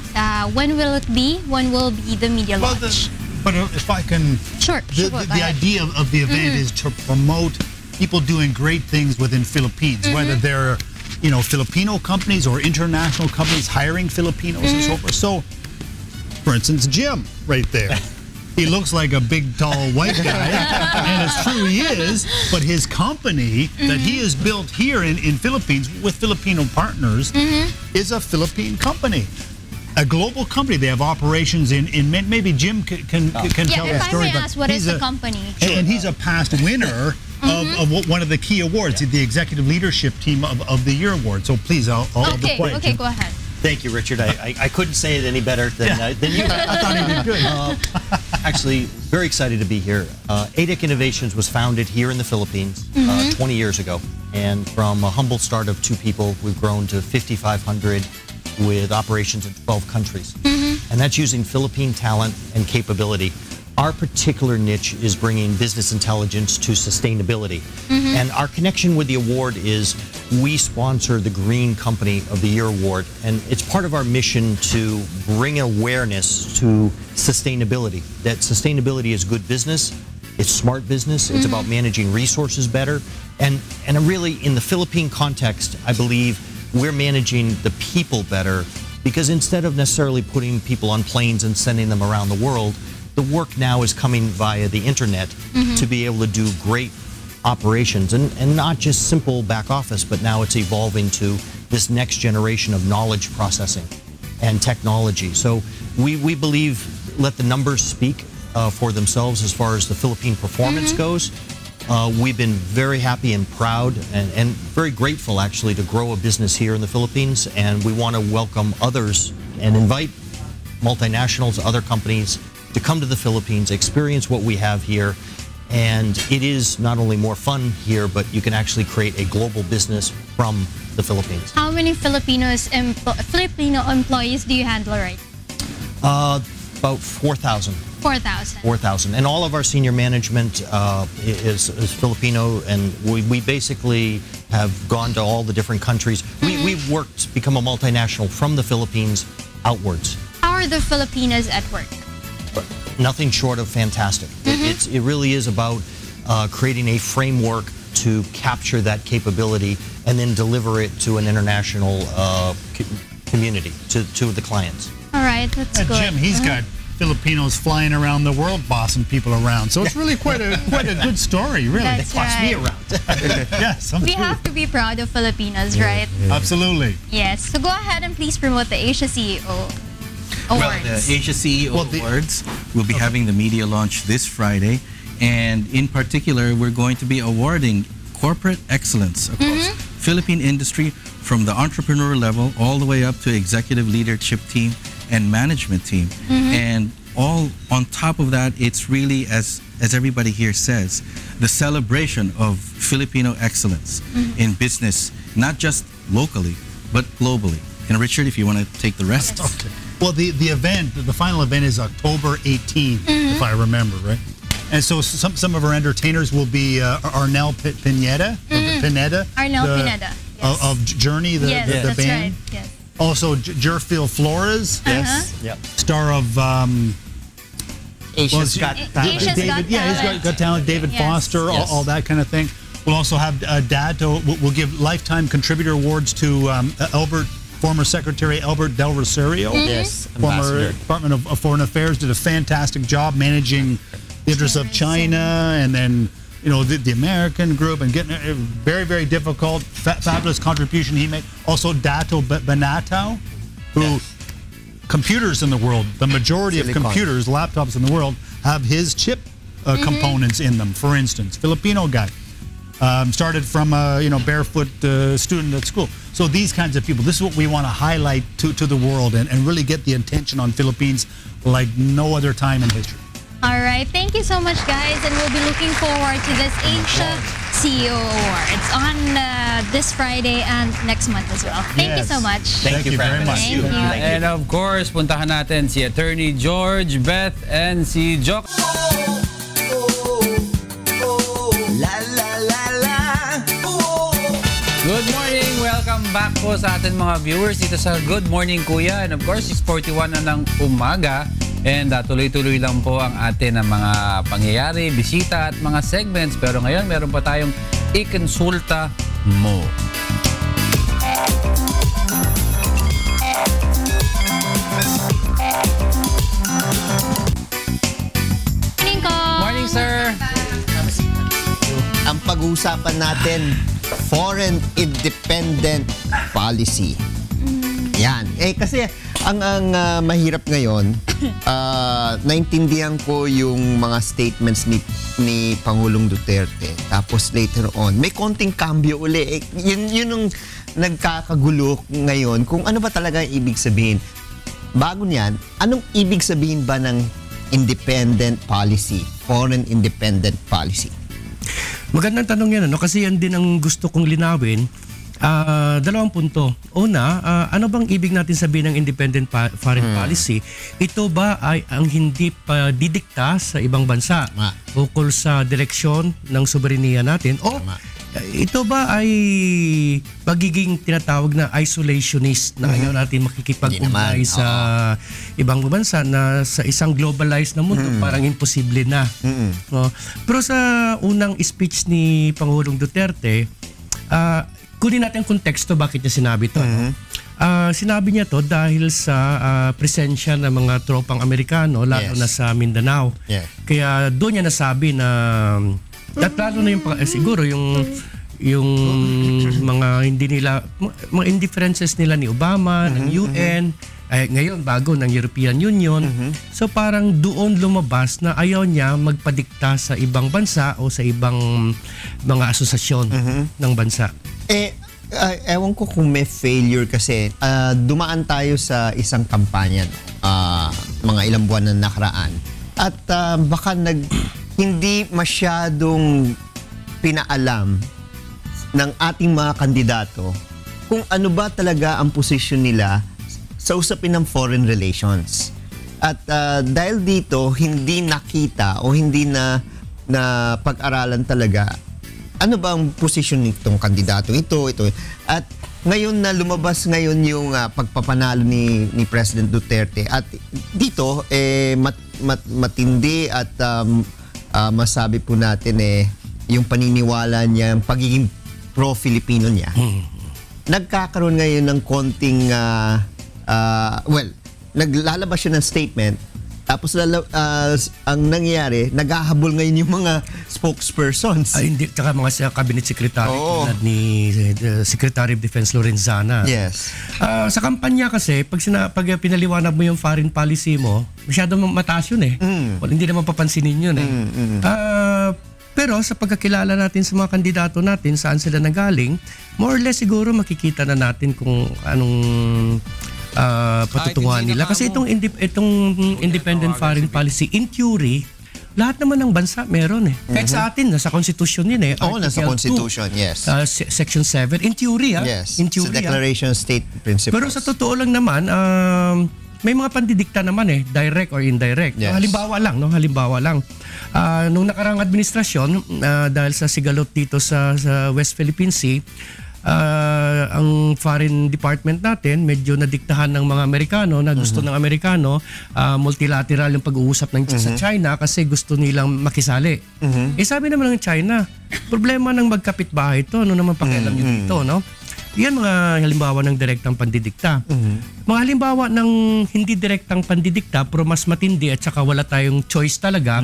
When will it be? When will be the media launch? But if I can, the idea of the event is to promote people doing great things within Philippines, whether they're, you know, Filipino companies or international companies hiring Filipinos and so forth. So, for instance, Jim right there. He looks like a big, tall, white guy, and it's true he is, but his company that he has built here in Philippines with Filipino partners is a Philippine company. A global company. They have operations in maybe Jim can tell the story. If I may ask, what is the company? And he's a past winner of one of the key awards, the Executive Leadership Team of the Year Award. So please, I'll be quiet. Okay, go ahead. Thank you, Richard. I couldn't say it any better than you. I thought he did good. Actually, very excited to be here. ADEC Innovations was founded here in the Philippines 20 years ago. And from a humble start of 2 people, we've grown to 5,500 with operations in 12 countries. And that's using Philippine talent and capability. Our particular niche is bringing business intelligence to sustainability. And our connection with the award is we sponsor the Green Company of the Year Award. And it's part of our mission to bring awareness to sustainability, that sustainability is good business, it's smart business, it's about managing resources better. And really, in the Philippine context, I believe we're managing the people better, because instead of necessarily putting people on planes and sending them around the world, the work now is coming via the internet to be able to do great operations, and not just simple back office, but now it's evolving to this next generation of knowledge processing and technology. So we believe, let the numbers speak for themselves as far as the Philippine performance goes. We've been very happy and proud and very grateful, actually, to grow a business here in the Philippines, and we want to welcome others and invite multinationals, other companies, to come to the Philippines, experience what we have here. And it is not only more fun here, but you can actually create a global business from the Philippines. How many Filipino employees do you handle right? About 4,000. 4,000. 4,000. And all of our senior management is Filipino, and we basically have gone to all the different countries. We've worked, become a multinational from the Philippines outwards. How are the Filipinos at work? Nothing short of fantastic. It really is about creating a framework to capture that capability and then deliver it to an international community, to the clients. All right, that's good. Jim, he's got Filipinos flying around the world, bossing people around. So it's really quite a good story, really. That's right. me around. Yes, We have to be proud of Filipinos, right? Absolutely. Yes. So go ahead and please promote the Asia CEO Awards. Well, the Asia CEO Awards will be having the media launch this Friday. And in particular, we're going to be awarding corporate excellence across Philippine industry, from the entrepreneur level all the way up to executive leadership team and management team. And all on top of that, it's really, as everybody here says, the celebration of Filipino excellence in business, not just locally, but globally. And Richard, if you want to take the rest. Okay. Well, the event, the final event is October 18th, if I remember, right? And so some of our entertainers will be Arnel Pineda, Arnel Pineda, yes. of Journey, the that's band. Right. Yes. Also, Jerfil Flores, star of Asia's Got Talent. He's got talent. David Foster, all that kind of thing. We'll also have Dato. We'll give lifetime contributor awards to former Secretary Albert Del Rosario. Former Department of Foreign Affairs, did a fantastic job managing the interests of China, and then the American group, and getting a very, very difficult, fabulous contribution he made. Also, Dato Banatao, who computers in the world, the majority of computers, laptops in the world, have his chip components in them. For instance, Filipino guy, started from a barefoot student at school. So these kinds of people, this is what we want to highlight to the world, and really get the attention on Philippines like no other time in history. All right. Thank you so much, guys. And we'll be looking forward to this Asia CEO Awards on this Friday and next month as well. Thank you so much. Thank you very much. Thank you. And of course, puntahan natin si Attorney George, Beth, and si Jock. Good morning! Welcome back po sa atin mga viewers dito sa Good Morning Kuya. And of course, 6:41 na ng umaga. And tuloy-tuloy lang po ang atin ng mga pangyayari, bisita at mga segments. Pero ngayon, meron pa tayong ikonsulta mo. Morning ko! Morning, sir! Ang pag-uusapan natin, foreign independent policy. Yan. Kasi ang mahirap ngayon, naintindihan ko yung mga statements ni Pangulong Duterte. Tapos later on, may konting cambio uli. Yun yung nagkakagulo ngayon kung ano ba talaga ang ibig sabihin. Bago niyan, anong ibig sabihin ba ng independent policy, foreign independent policy? Magandang tanong yan, ano? Kasi yan din ang gusto kong linawin. Dalawang punto. Una, ano bang ibig natin sabihin ng independent foreign policy? Ito ba ay ang hindi pa didikta sa ibang bansa ukol sa direksyon ng soberenya natin? O ito ba ay pagiging tinatawag na isolationist na ayaw natin makikipag-ugnaay sa ibang bansa na sa isang globalized na mundo parang imposible na. Pero sa unang speech ni Pangulong Duterte, kunin natin ang konteksto bakit niya sinabi ito. Sinabi niya to dahil sa presensya ng mga tropang Amerikano lalo na sa Mindanao. Kaya doon niya nasabi na at lalo na yung siguro yung mga hindi nila mga indifferences nila ni Obama, ng UN, ngayon bago ng European Union. So parang doon lumabas na ayaw niya magpadikta sa ibang bansa o sa ibang mga asosasyon ng bansa. Ewan ko kung may failure kasi dumaan tayo sa isang kampanya mga ilang buwan na nakaraan at baka hindi masyadong pinaalam ng ating mga kandidato kung ano ba talaga ang posisyon nila sa usapin ng foreign relations. At dahil dito hindi nakita o hindi na pag-aralan talaga ano ba ang posisyon nitong kandidato ito. At ngayon na lumabas ngayon yung pagpapanalo ni President Duterte at dito matindi at masabi po natin yung paniniwala niya, yung pagiging pro-Filipino niya. Nagkakaroon ngayon ng konting naglalabas siya ng statement. Tapos ang nangyayari, naghahabol ngayon yung mga spokespersons. Hindi, tsaka mga cabinet secretary tulad ni Secretary of Defense Lorenzana. Yes. Sa kampanya kasi, pag pinaliwanag mo yung foreign policy mo, masyado mataas yun hindi naman papansinin yun pero sa pagkakilala natin sa mga kandidato natin, saan sila nagaling, more or less siguro makikita na natin kung anong patutunguhan nila. Kasi itong independent foreign policy, in theory, lahat naman ng bansa meron Kahit sa atin, nasa Constitution yun nasa Constitution, yes. Section 7, in theory Yes, in theory, sa Declaration of State Principles. Pero sa totoo lang naman, may mga pandidikta naman direct or indirect. Yes. Halimbawa lang. Nung nakarang administrasyon, dahil sa sigalot dito sa West Philippine Sea, ang foreign department natin medyo nadiktahan ng mga Amerikano na gusto ng Amerikano multilateral yung pag-uusap sa China kasi gusto nilang makisali. Sabi naman ng China, problema ng magkapitbahay ito, ano naman pakialam nyo dito, no? Yan mga halimbawa ng direktang pandidikta. Mga halimbawa ng hindi direktang pandidikta pero mas matindi at saka wala tayong choice talaga,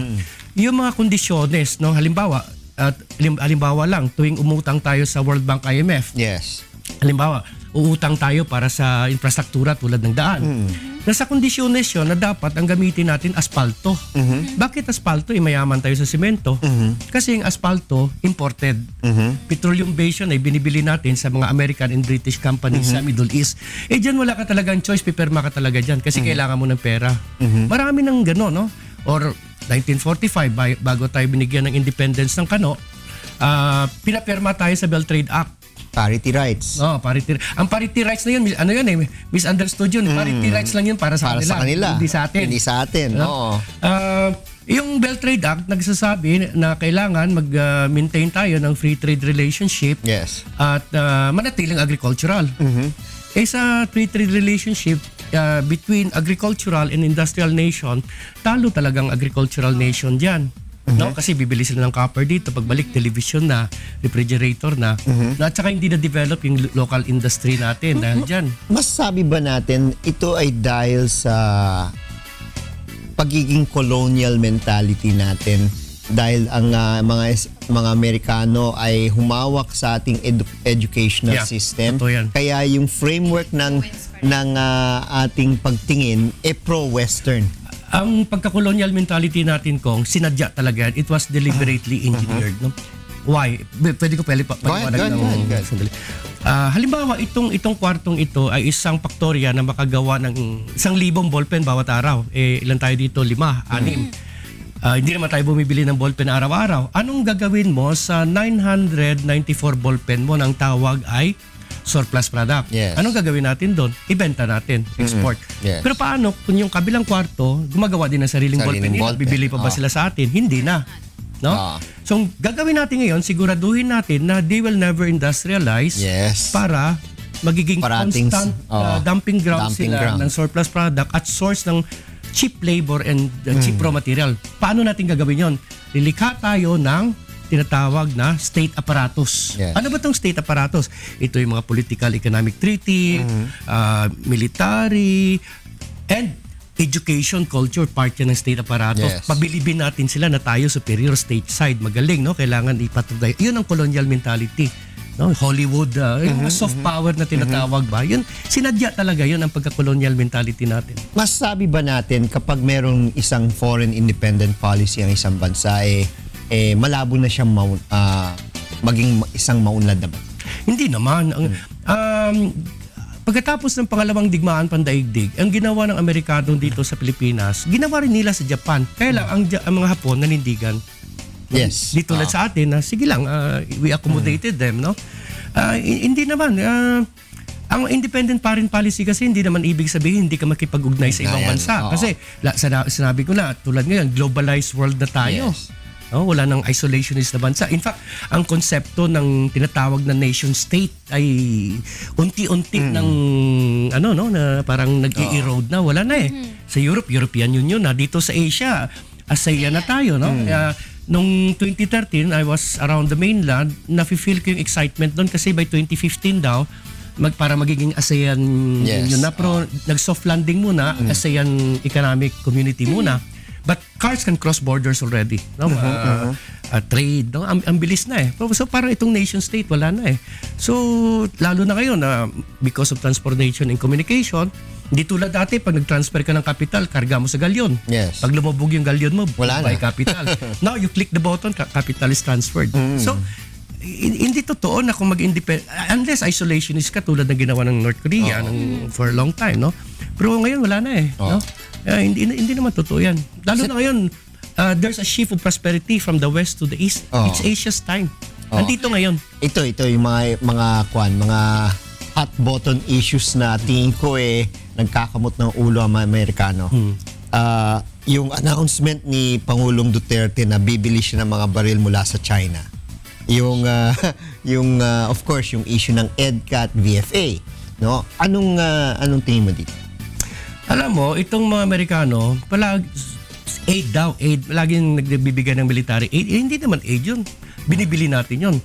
yung mga kondisyones, no? Halimbawa lang, tuwing umutang tayo sa World Bank, IMF. Yes. Halimbawa, uutang tayo para sa infrastruktura tulad ng daan. Nasa kondisyones yun na dapat ang gamitin natin asfalto. Bakit asfalto? Mayaman tayo sa simento. Kasi yung asfalto, imported. Petroleum base yun ay binibili natin sa mga American and British companies sa Middle East. Dyan wala ka talagang choice, pipirma ka talaga dyan kasi kailangan mo ng pera. Marami ng gano'n, no? Or 1945, bago tayo binigyan ng independence ng Kano, pinapirma tayo sa Belt Trade Act. Parity rights. Ang parity rights na yun, misunderstood yun. Parity rights lang yun para sa kanila. Hindi sa atin. Yung Belt Trade Act nagsasabi na kailangan mag-maintain tayo ng free trade relationship at manatiling agricultural. Sa free trade relationship between agricultural and industrial nation, talo talagang agricultural nation dyan. No? Kasi bibili sila ng copper dito, pagbalik television na, refrigerator na, at saka hindi na-develop yung local industry natin dahil dyan. Masasabi ba natin ito ay dahil sa pagiging colonial mentality natin? Dahil ang mga Amerikano ay humawak sa ating educational system. Kaya yung framework ng ating pagtingin pro-Western. Ang pagka-colonial mentality natin kong sinadya talaga, it was deliberately engineered. No? Why? Pwede ko paliwanag ng sandali. Halimbawa, itong kwartong ito ay isang faktorya na makagawa ng 1,000 ballpen bawat araw. Ilan tayo dito? 5, 6. Hindi naman tayo bumibili ng ballpen araw-araw. Anong gagawin mo sa 994 ballpen mo ng tawag ay surplus product? Yes. Anong gagawin natin doon? Ibenta natin, export. Yes. Pero paano kung yung kabilang kwarto gumagawa din ng sariling ballpen nila, bibili pa ba sila sa atin? Hindi na. No? So, ang gagawin natin ngayon, siguraduhin natin na they will never industrialize para magiging constant dumping ground sila ng surplus product at source ng cheap labor and cheap raw material. Paano natin gagawin yon? Lilikha tayo ng tinatawag na state apparatus. Ano ba itong state apparatus? Ito yung mga political economic treaty, military, and education, culture, part yan ng state apparatus. Pabilibin natin sila na tayo superior stateside. Magaling, no? Kailangan ipatuloy. Yun ang colonial mentality. No? Hollywood, yung soft power na tinatawag ba? Yun, sinadya talaga yun ang pagka-colonial mentality natin. Masasabi ba natin kapag merong isang foreign independent policy ang isang bansa, malabo na siyang maging isang maunlad na bansa? Hindi naman. Pagkatapos ng pangalawang digmaan pandaigdig, ang ginawa ng Amerikano dito sa Pilipinas, ginawa rin nila sa Japan. Kaya lang, ang mga Hapon nanindigan. Dito lang sa atin na sige lang, we accommodated them, no? Hindi naman. Ang independent foreign policy kasi hindi naman ibig sabihin hindi ka makipag-ugnay sa ibang bansa. Kasi sinabi ko na, tulad ngayon, globalized world na tayo. No, wala nang isolationist na bansa. In fact, ang konsepto ng tinatawag na nation state ay unti-unti ng na parang nag-i-erode na, wala na Sa Europe, European Union na. Dito sa Asia, ASEAN na tayo, no? Nung 2013, I was around the mainland, nafe-feel ko yung excitement doon kasi by 2015 daw, para magiging ASEAN yun na. Pero nag-soft landing muna, ASEAN Economic Community muna. But cars can cross borders already. No? Trade, no? Ang bilis na So parang itong nation state, wala na So lalo na ngayon, because of transportation and communication, hindi tulad dati, pag nag-transfer ka ng capital, karga mo sa galyon. Pag lumubog yung galyon mo, wala na. Capital. Now, you click the button, capital is transferred. So, hindi totoo na kung mag-independent, unless isolationist ka tulad na ginawa ng North Korea for a long time, no? Pero ngayon, wala na no? Hindi naman totoo yan. Lalo na ngayon, there's a shift of prosperity from the west to the east. It's Asia's time. Nandito ngayon. Ito yung mga hot button issues na tingin ko nagkakamot ng ulo ang mga Amerikano. Yung announcement ni Pangulong Duterte na bibili siya ng mga baril mula sa China. Yung of course yung issue ng EDCA at VFA, no? Anong tingin mo dito? Alam mo, itong mga Amerikano, aid, laging nagbibigay ng military aid. Hindi naman aid yun. Binibili natin yun.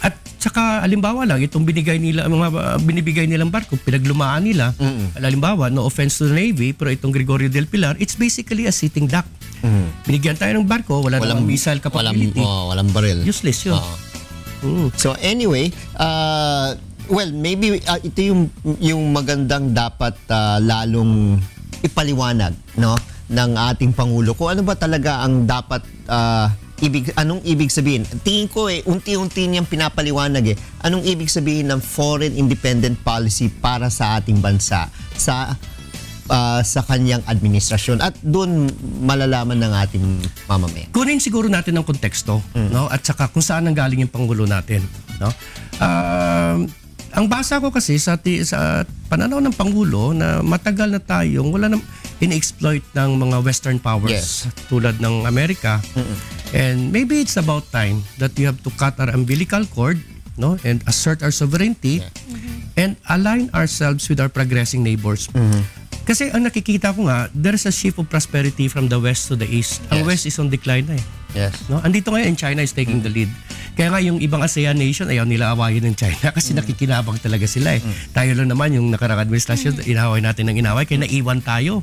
At saka, halimbawa lang, itong binibigay nilang barko, pinaglumaan nila. Halimbawa, no offense to the Navy, pero itong Gregorio del Pilar, it's basically a sitting duck. Binigyan tayo ng barko, walang missile capability. Walang baril. Useless yun. So anyway, well, maybe ito yung magandang dapat lalong ipaliwanag, no, ng ating Pangulo. Kung ano ba talaga ang dapat anong ibig sabihin? Tingin ko unti-unti niyang pinapaliwanag Anong ibig sabihin ng foreign independent policy para sa ating bansa sa kanyang administrasyon, at doon malalaman ng ating mamamayan. Kunin siguro natin ang konteksto, no, at saka kung saan nanggaling yung Pangulo natin, no. Ang basa ko kasi sa pananaw ng Pangulo na matagal na tayong wala nang in-exploit ng mga Western powers tulad ng Amerika. And maybe it's about time that we have to cut our umbilical cord, no, and assert our sovereignty and align ourselves with our progressing neighbors. Kasi ang nakikita ko nga, there's a shift of prosperity from the west to the east. Ang west is on decline na No? Andito ngayon, China is taking the lead. Kaya nga yung ibang ASEAN nation, ayaw nila awayin ng China kasi nakikinabang talaga sila Tayo lang naman, yung nakarang administrasyon, inaway natin ng inaway, kaya naiwan tayo.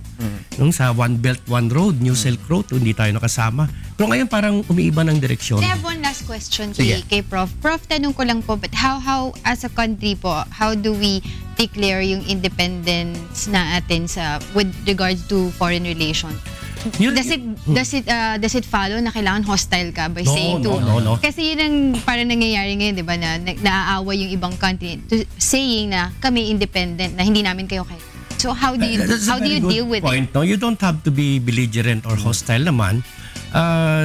Nung sa One Belt, One Road, New Silk Road, hindi tayo nakasama. Pero ngayon parang umiiba ng direksyon. I have one last question kay Prof. Prof, tanong ko lang po, but how as a country po, how do we declare yung independence na atin with regards to foreign relations? Does it follow na kailangan hostile ka by saying to? No. Kasi yun ang parang nangyayari ngayon, di ba, na naaaway yung ibang country saying na kami independent, na hindi namin kayo kaya. So how do you deal with it? No, you don't have to be belligerent or hostile naman.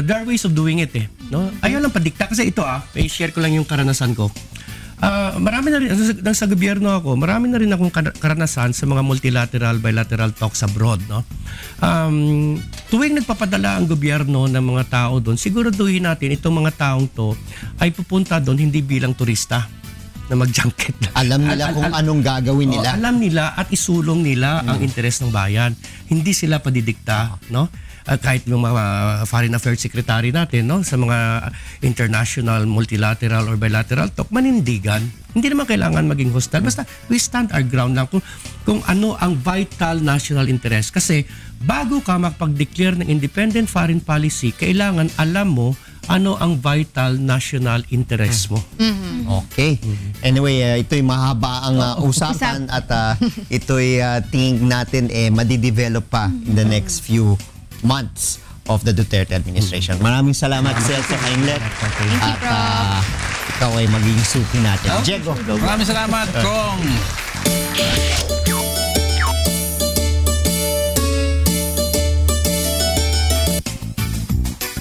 there are ways of doing it eh. No? Ayaw lang padikta. Kasi ito i-share ko lang yung karanasan ko. Marami na rin, sa gobyerno ako, marami na rin akong karanasan sa mga multilateral, bilateral talks abroad. No? Tuwing nagpapadala ang gobyerno ng mga tao doon, siguraduhin natin itong mga taong to ay pupunta doon hindi bilang turista na mag-junket. Alam nila kung anong gagawin nila. Alam nila at isulong nila ang interes ng bayan. Hindi sila padidikta, no? Kahit yung mga foreign affairs secretary natin, no, sa mga international, multilateral or bilateral talk, manindigan. Hindi naman kailangan maging hostile. Basta we stand our ground lang kung ano ang vital national interest. Kasi bago ka makapag-declare ng independent foreign policy, kailangan alam mo ano ang vital national interest mo. Okay. Anyway, ito'y mahaba ang usapan at ito'y tingin natin madidevelop pa in the next few months of the Duterte administration. Maraming salamat sa Kainglet. At ikaw ay maging suki natin. Diego. Maraming salamat, Kong.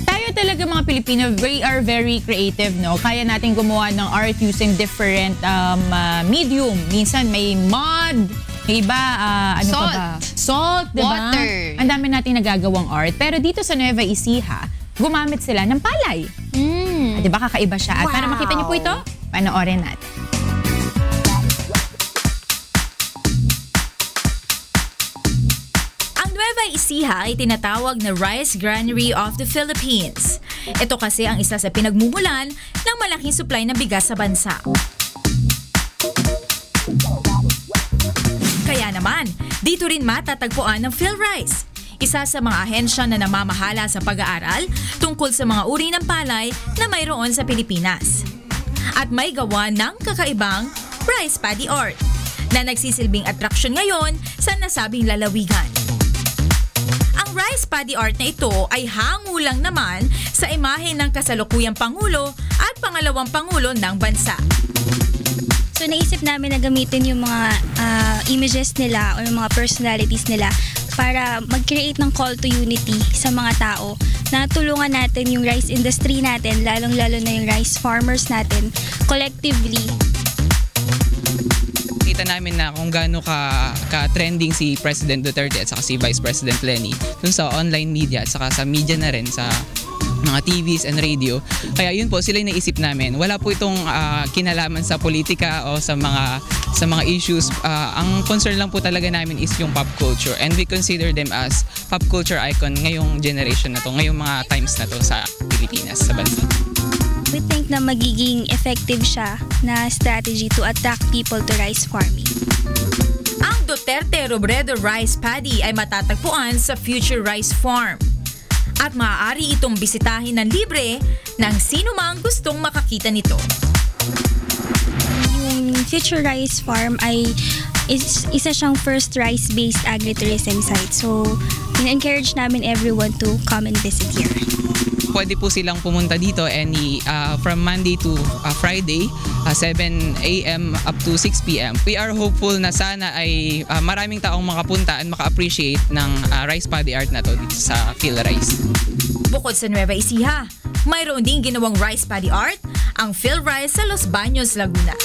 Tayo talaga mga Pilipino, we are very creative, no? Kaya natin gumawa ng art using different medium. Minsan may mud, may iba, ano Salt. pa ba? Salt, diba? Water. Ang dami natin nagagawang art. Pero dito sa Nueva Ecija, gumamit sila ng palay. Diba kakaiba siya? At para makita niyo po ito, panoorin natin. Ang Nueva Ecija ay tinatawag na Rice Granary of the Philippines. Ito kasi ang isa sa pinagmumulan ng malaking supply ng bigas sa bansa. Kaya naman, dito rin matatagpuan ng PhilRice, isa sa mga ahensya na namamahala sa pag-aaral tungkol sa mga uri ng palay na mayroon sa Pilipinas. At may gawa ng kakaibang rice paddy art na nagsisilbing atraksyon ngayon sa nasabing lalawigan. Ang rice paddy art na ito ay hango lang naman sa imahe ng kasalukuyang Pangulo at pangalawang Pangulo ng bansa. So naisip namin na gamitin yung mga images nila o yung mga personalities nila para mag-create ng call to unity sa mga tao na tulungan natin yung rice industry natin, lalong-lalo na yung rice farmers natin, collectively. Kita namin na kung gaano ka-trending si President Duterte at saka si Vice President Leni dun sa online media at saka sa media na rin, sa mga TVs and radio. Kaya yun po, sila yung naisip namin. Wala po itong kinalaman sa politika o sa mga issues. Ang concern lang po talaga namin is yung pop culture, and we consider them as pop culture icon ngayong generation na to, ngayong mga times na to sa Pilipinas, sa bansa. We think na magiging effective siya na strategy to attract people to rice farming. Ang Duterte Robredo Rice Paddy ay matatagpuan sa Future Rice Farm. At maaari itong bisitahin ng libre ng sino mang gustong makakita nito. Yung Future Rice Farm ay isa siyang first rice-based agritourism site. So, in-encourage namin everyone to come and visit here. Pwede po silang pumunta dito from Monday to Friday, 7 a.m. up to 6 p.m. We are hopeful na sana ay maraming taong makapunta at maka-appreciate ng rice paddy art na to dito sa PhilRice. Bukod sa Nueva Ecija, mayroon ding ginawang rice paddy art ang PhilRice sa Los Baños, Laguna.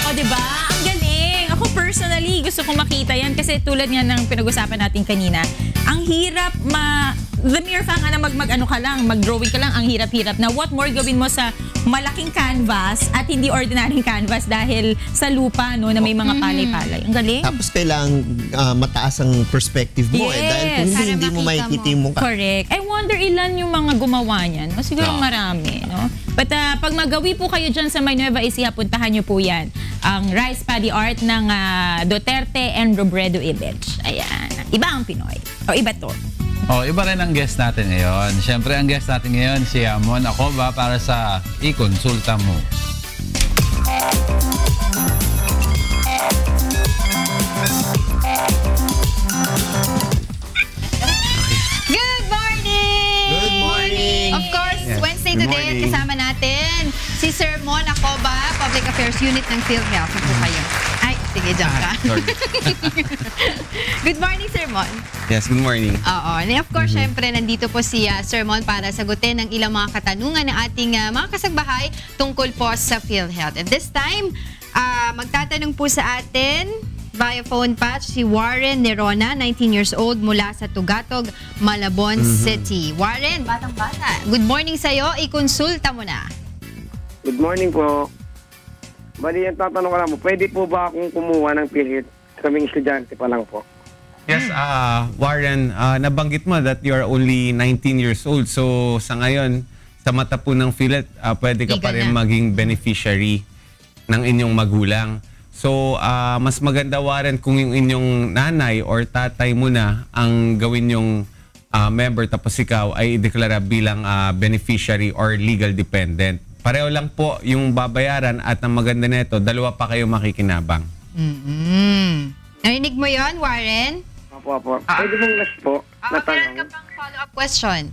O diba? Ang galing! Ako personally, gusto kong makita yan kasi tulad nga ng pinag-usapan natin kanina, ang hirap the mere fact na mag-drawing ka lang, ang hirap-hirap na what more gawin mo sa malaking canvas at hindi ordinaryong canvas dahil sa lupa, no, na may mga palay-palay. Ang galing. Tapos kailangan mataas ang perspective mo dahil kung hindi mo makikita yung mukha. Correct. I wonder ilan yung mga gumawa niyan. O siguro marami, no? But pag magawi po kayo dyan sa May Nueva Ecija, puntahan nyo po yan. Ang rice paddy art ng Duterte and Robredo image. Ayan. Iba ang Pinoy. O iba to. Iba rin ang guest natin ngayon. Siyempre, ang guest natin ngayon si Mon Acoba para sa I-Consulta Mo. Good morning! Good morning! Of course, Yes. Wednesday Good today at morning. kasama natin si Sir Mon Acoba, Public Affairs Unit ng PhilHealth. Ito kayo. Ay, sige. Sige, dyan ka. Sorry. Good morning, Sir Mon. Yes, good morning. Oo. And of course, syempre, nandito po si Sir Mon para sagutin ang ilang mga katanungan ng ating mga kasagbahay tungkol po sa PhilHealth. And this time, magtatanong po sa atin via phone patch si Warren Nerona, 19 years old, mula sa Tugatog, Malabon City. Warren, batang-bata. Good morning sa'yo. I-consulta mo na. Good morning po. Bali, ang tatanong ko lang po, pwede po ba akong kumuha ng PhilHealth? Kaming estudyante pa lang po. Yes, Warren, nabanggit mo that you are only 19 years old. So, sa ngayon, sa mata po ng PhilHealth, pwede ka pa rin maging beneficiary ng inyong magulang. So, mas maganda, Warren, kung yung inyong nanay or tatay mo na ang gawin yung member tapos ikaw ay ideklara bilang beneficiary or legal dependent. Pareho lang po yung babayaran at ang maganda nito, dalawa pa kayo makikinabang. Narinig mo yon, Warren? Opo. Pwede mong last po. Meron ka pang follow-up question.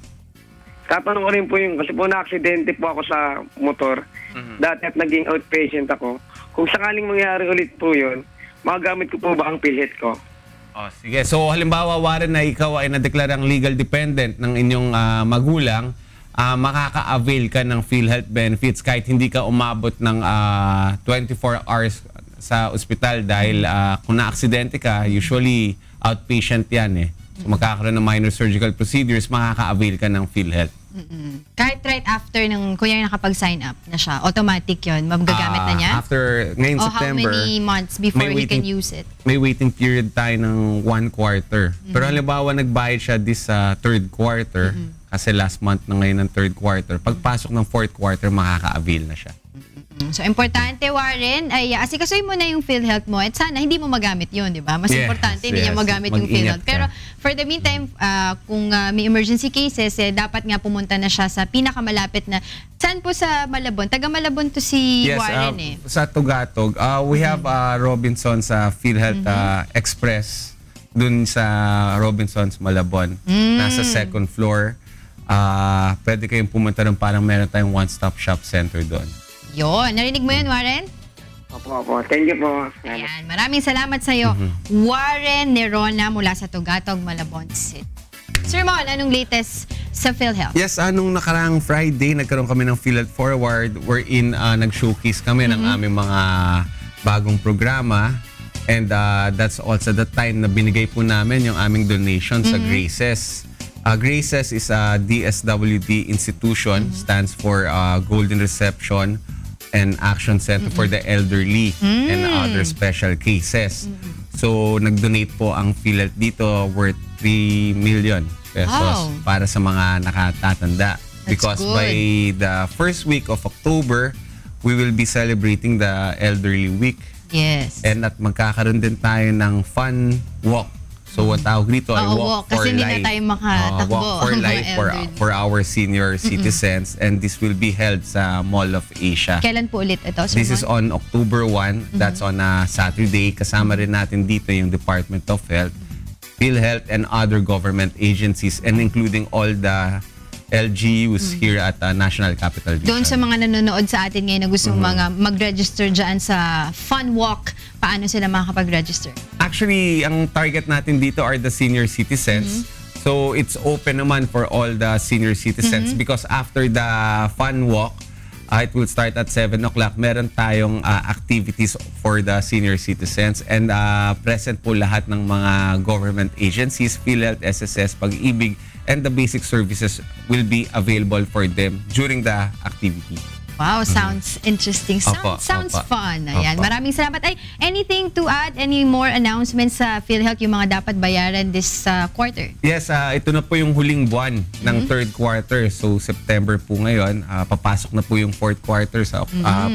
Tatanong ko rin po yung, kasi po na-aksidente po ako sa motor. Dati at naging outpatient ako. Kung sakaling mangyari ulit po yun, magagamit ko po ba ang PhilHealth ko? Sige. So, halimbawa, Warren, na ikaw ay nadeklarang legal dependent ng inyong magulang, makaka-avail ka ng PhilHealth benefits kahit hindi ka umabot ng 24 hours sa ospital dahil kung na-aksidente ka, usually outpatient yan eh. So, magkakaroon ng minor surgical procedures, makaka-avail ka ng PhilHealth. Kahit right after ng kuya nakapag-sign up na siya, automatic yun, magagamit na niya? After ngayong September, how many months before he can use it? May waiting period tayo ng 1 quarter. Pero halimbawa nagbayad siya this 3rd quarter, kasi last month na ngayon ng 3rd quarter, pagpasok ng 4th quarter, makaka-avail na siya. So, importante, Warren, ay asikasuhin mo na yung PhilHealth mo at sana hindi mo magamit yun, di ba? Mas importante, hindi niya magamit yung PhilHealth. Pero for the meantime, kung may emergency cases, dapat nga pumunta na siya sa pinakamalapit na, saan po sa Malabon? Taga Malabon to si Warren Sa Tugatog. We have Robinson sa PhilHealth Express, dun sa Robinson's Malabon. Nasa 2nd floor. Pwede kayong pumunta rin, parang meron tayong one-stop shop center doon. Yun. Narinig mo yun, Warren? Opo. Thank you po. Ayan. Maraming salamat sa'yo. Warren Nerona mula sa Tugatog, Malabon City. Sir Mon, anong latest sa PhilHealth? Yes, nung nakaraang Friday, nagkaroon kami ng PhilHealth Forward wherein nag-showcase kami ng aming mga bagong programa. And that's also the time na binigay po namin yung aming donation sa Graces. Graces is a DSWD institution, stands for Golden Reception and Action Center for the Elderly and other special cases. So, nag-donate po ang PhilHealth dito worth 3 million pesos para sa mga nakatatanda. Because by the first week of October, we will be celebrating the Elderly Week. Yes. And at magkakaroon din tayo ng fun walk. So, what tawag dito ay Walk for kasi Life. Kasi hindi na tayo makatakbo. Walk for Life for our senior citizens. And this will be held sa Mall of Asia. Kailan po ulit ito, Sir This is on October 1. That's on a Saturday. Kasama rin natin dito yung Department of Health, PhilHealth, and other government agencies, and including all the LGUs here at National Capital Region. Doon sa mga nanonood sa atin ngayon na gusto mga mag-register dyan sa Fun Walk, paano sila makakapag-register? Actually, ang target natin dito are the senior citizens. So, it's open naman for all the senior citizens because after the Fun Walk, it will start at 7 o'clock. Meron tayong activities for the senior citizens and present po lahat ng mga government agencies, PhilHealth, SSS, Pag-ibig, and the basic services will be available for them during the activity. Wow, sounds interesting. Sounds fun. Ayan. Maraming salamat. Ay, anything to add? Any more announcements sa PhilHealth yung mga dapat bayaran this quarter? Yes, ito na po yung huling buwan ng 3rd quarter. So, September po ngayon. Papasok na po yung 4th quarter sa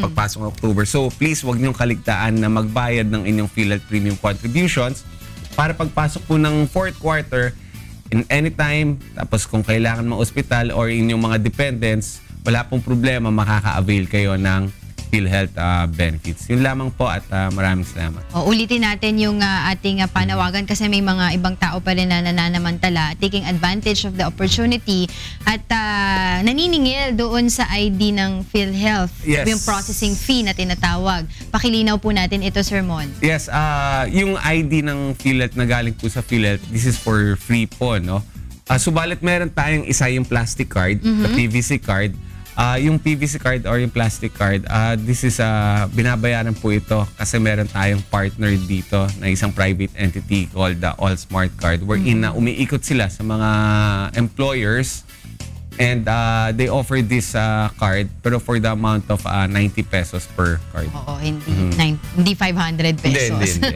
pagpasok ng October. So, please, wag niyong kaligtaan na magbayad ng inyong PhilHealth premium contributions para pagpasok po ng 4th quarter, in anytime, tapos kung kailangan mga ospital or inyong mga dependents, wala pong problema, makaka-avail kayo ng PhilHealth benefits. Yun lamang po at maraming salamat. Ulitin natin yung ating panawagan kasi may mga ibang tao pa rin na nananamantala, taking advantage of the opportunity at naniningil doon sa ID ng PhilHealth. Yes. Yung processing fee na tinatawag. Pakilinaw po natin ito, Sir Mon. Yes, yung ID ng PhilHealth na galing po sa PhilHealth, this is for free po, no? Subalit meron tayong isa yung plastic card, the PVC card. Yung PVC card or yung plastic card, this is binabayaran po ito kasi meron tayong partner dito na isang private entity called the All Smart Card wherein umiikot sila sa mga employers and they offer this card pero for the amount of 90 pesos per card. Oo, hindi 500 pesos. Hindi.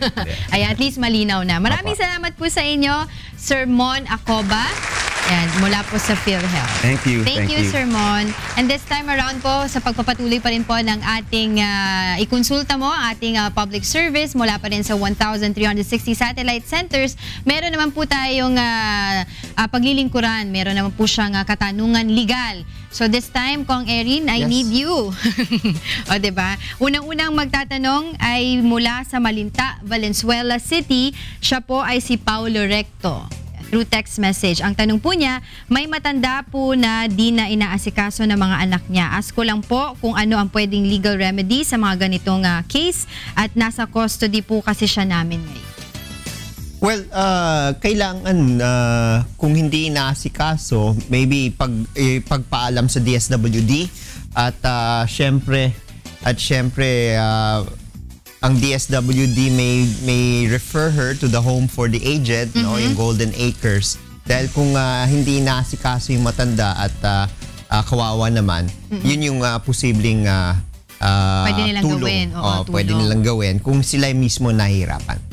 Ay, at least malinaw na. Maraming salamat po sa inyo, Sir Mon Acoba. Yan, mula po sa PhilHealth. Thank you. Thank you, Sir Mon. And this time around po, sa pagpapatuloy pa rin po ng ating ikonsulta mo, ating public service, mula pa rin sa 1,360 satellite centers, meron naman po tayong paglilingkuran. Meron naman po siyang katanungan legal. So this time, Kong Erin, I need you. O, diba? Unang-unang magtatanong ay mula sa Malinta, Valenzuela City. Siya po ay si Paulo Recto. Through text message. Ang tanong po niya, may matanda po na di na inaasikaso ng mga anak niya. Ask ko lang po kung ano ang pwedeng legal remedy sa mga ganitong case at nasa custody po kasi siya namin ngayon. Well, kailangan kung hindi inaasikaso, maybe pagpaalam sa DSWD at syempre ang DSWD may refer her to the home for the aged, no, yung Golden Acres. Dahil kung hindi inaasikaso yung matanda at kawawa naman, yun yung posibleng pwede nilang tulong. gawin. Oo, Pwede nilang gawin kung sila mismo nahihirapan.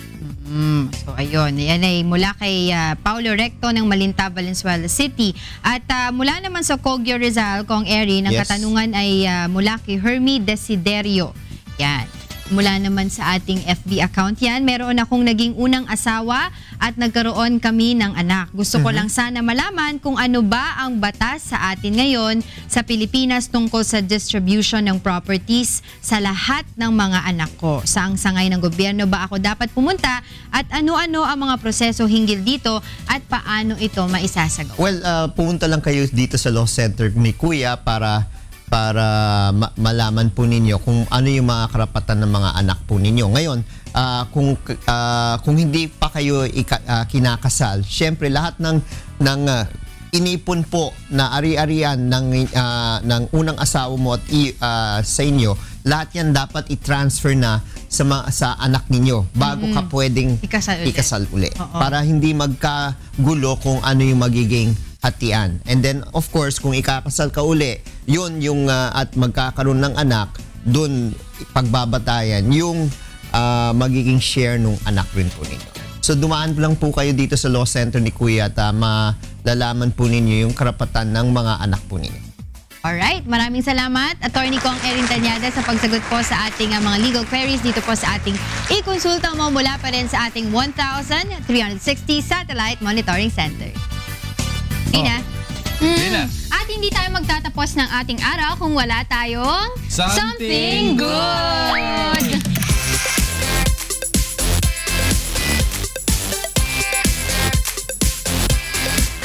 So ayun, yan ay mula kay Paulo Recto ng Malinta, Valenzuela City. At mula naman sa Kogyo Rizal, Kong Erin, ang katanungan ay mula kay Hermie Desiderio. Yan. Mula naman sa ating FB account yan. Meron akong naging unang asawa at nagkaroon kami ng anak. Gusto ko lang sana malaman kung ano ba ang batas sa atin ngayon sa Pilipinas tungkol sa distribution ng properties sa lahat ng mga anak ko. Saang sangay ng gobyerno ba ako dapat pumunta at ano-ano ang mga proseso hinggil dito at paano ito maisasagawa? Well, pumunta lang kayo dito sa Law Center ni Kuya para malaman po ninyo kung ano yung mga karapatan ng mga anak po ninyo. Ngayon, kung hindi pa kayo kinakasal, syempre lahat ng inipon po na ari-arian ng unang asawa mo at sa inyo, lahat yan dapat i-transfer na sa anak ninyo bago ka pwedeng ikasal uli. Para hindi magkagulo kung ano yung magiging hatian. And then, of course, kung ikakasal ka uli, yun yung at magkakaroon ng anak, dun pagbabatayan yung magiging share nung anak rin po ninyo. So, dumaan lang po kayo dito sa Law Center ni Kuya at malalaman po ninyo yung karapatan ng mga anak po ninyo. Alright, maraming salamat, Attorney Kong Erin Tanyada, sa pagsagot po sa ating mga legal queries dito po sa ating ikonsulta mo mula pa rin sa ating 1,360 Satellite Monitoring Center. Ina. At hindi tayo magtatapos ng ating araw kung wala tayong Something Good!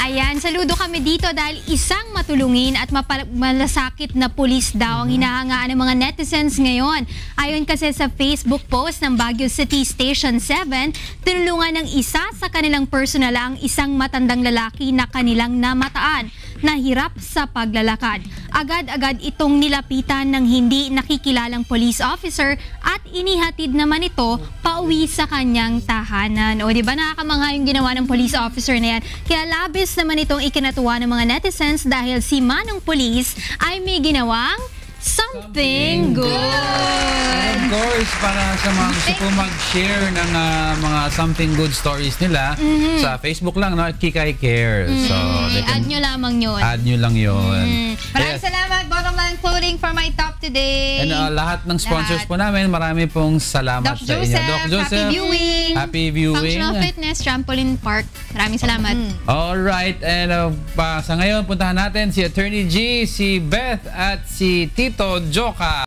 Ayan, saludo kami dito dahil isang matulungin at malasakit na pulis daw ang hinahangaan ng mga netizens ngayon. Ayon kasi sa Facebook post ng Baguio City Station 7, tinulungan ng isa sa kanilang personal ang isang matandang lalaki na kanilang namataan na hirap sa paglalakad. Agad-agad itong nilapitan ng hindi nakikilalang police officer at inihatid naman ito pauwi sa kanyang tahanan. O diba nakakamangha yung ginawa ng police officer na yan. Kaya labis naman itong ikinatuwa ng mga netizens dahil si Manong Police ay may ginawang Something Good! Of course, para sa mga gusto po mag-share ng mga something good stories nila sa Facebook lang, no? Kikay Cares. So, add nyo lamang yun. Add nyo lang yun. Maraming salamat, Bottom Line Clothing, for my top today. And lahat ng sponsors po namin, marami pong salamat Doc sa inyo. Doc Joseph, happy viewing. Happy viewing. Functional Fitness, Trampoline Park. Maraming salamat. Alright, and sa ngayon, puntahan natin si Attorney G, si Beth, at si Tito Joka.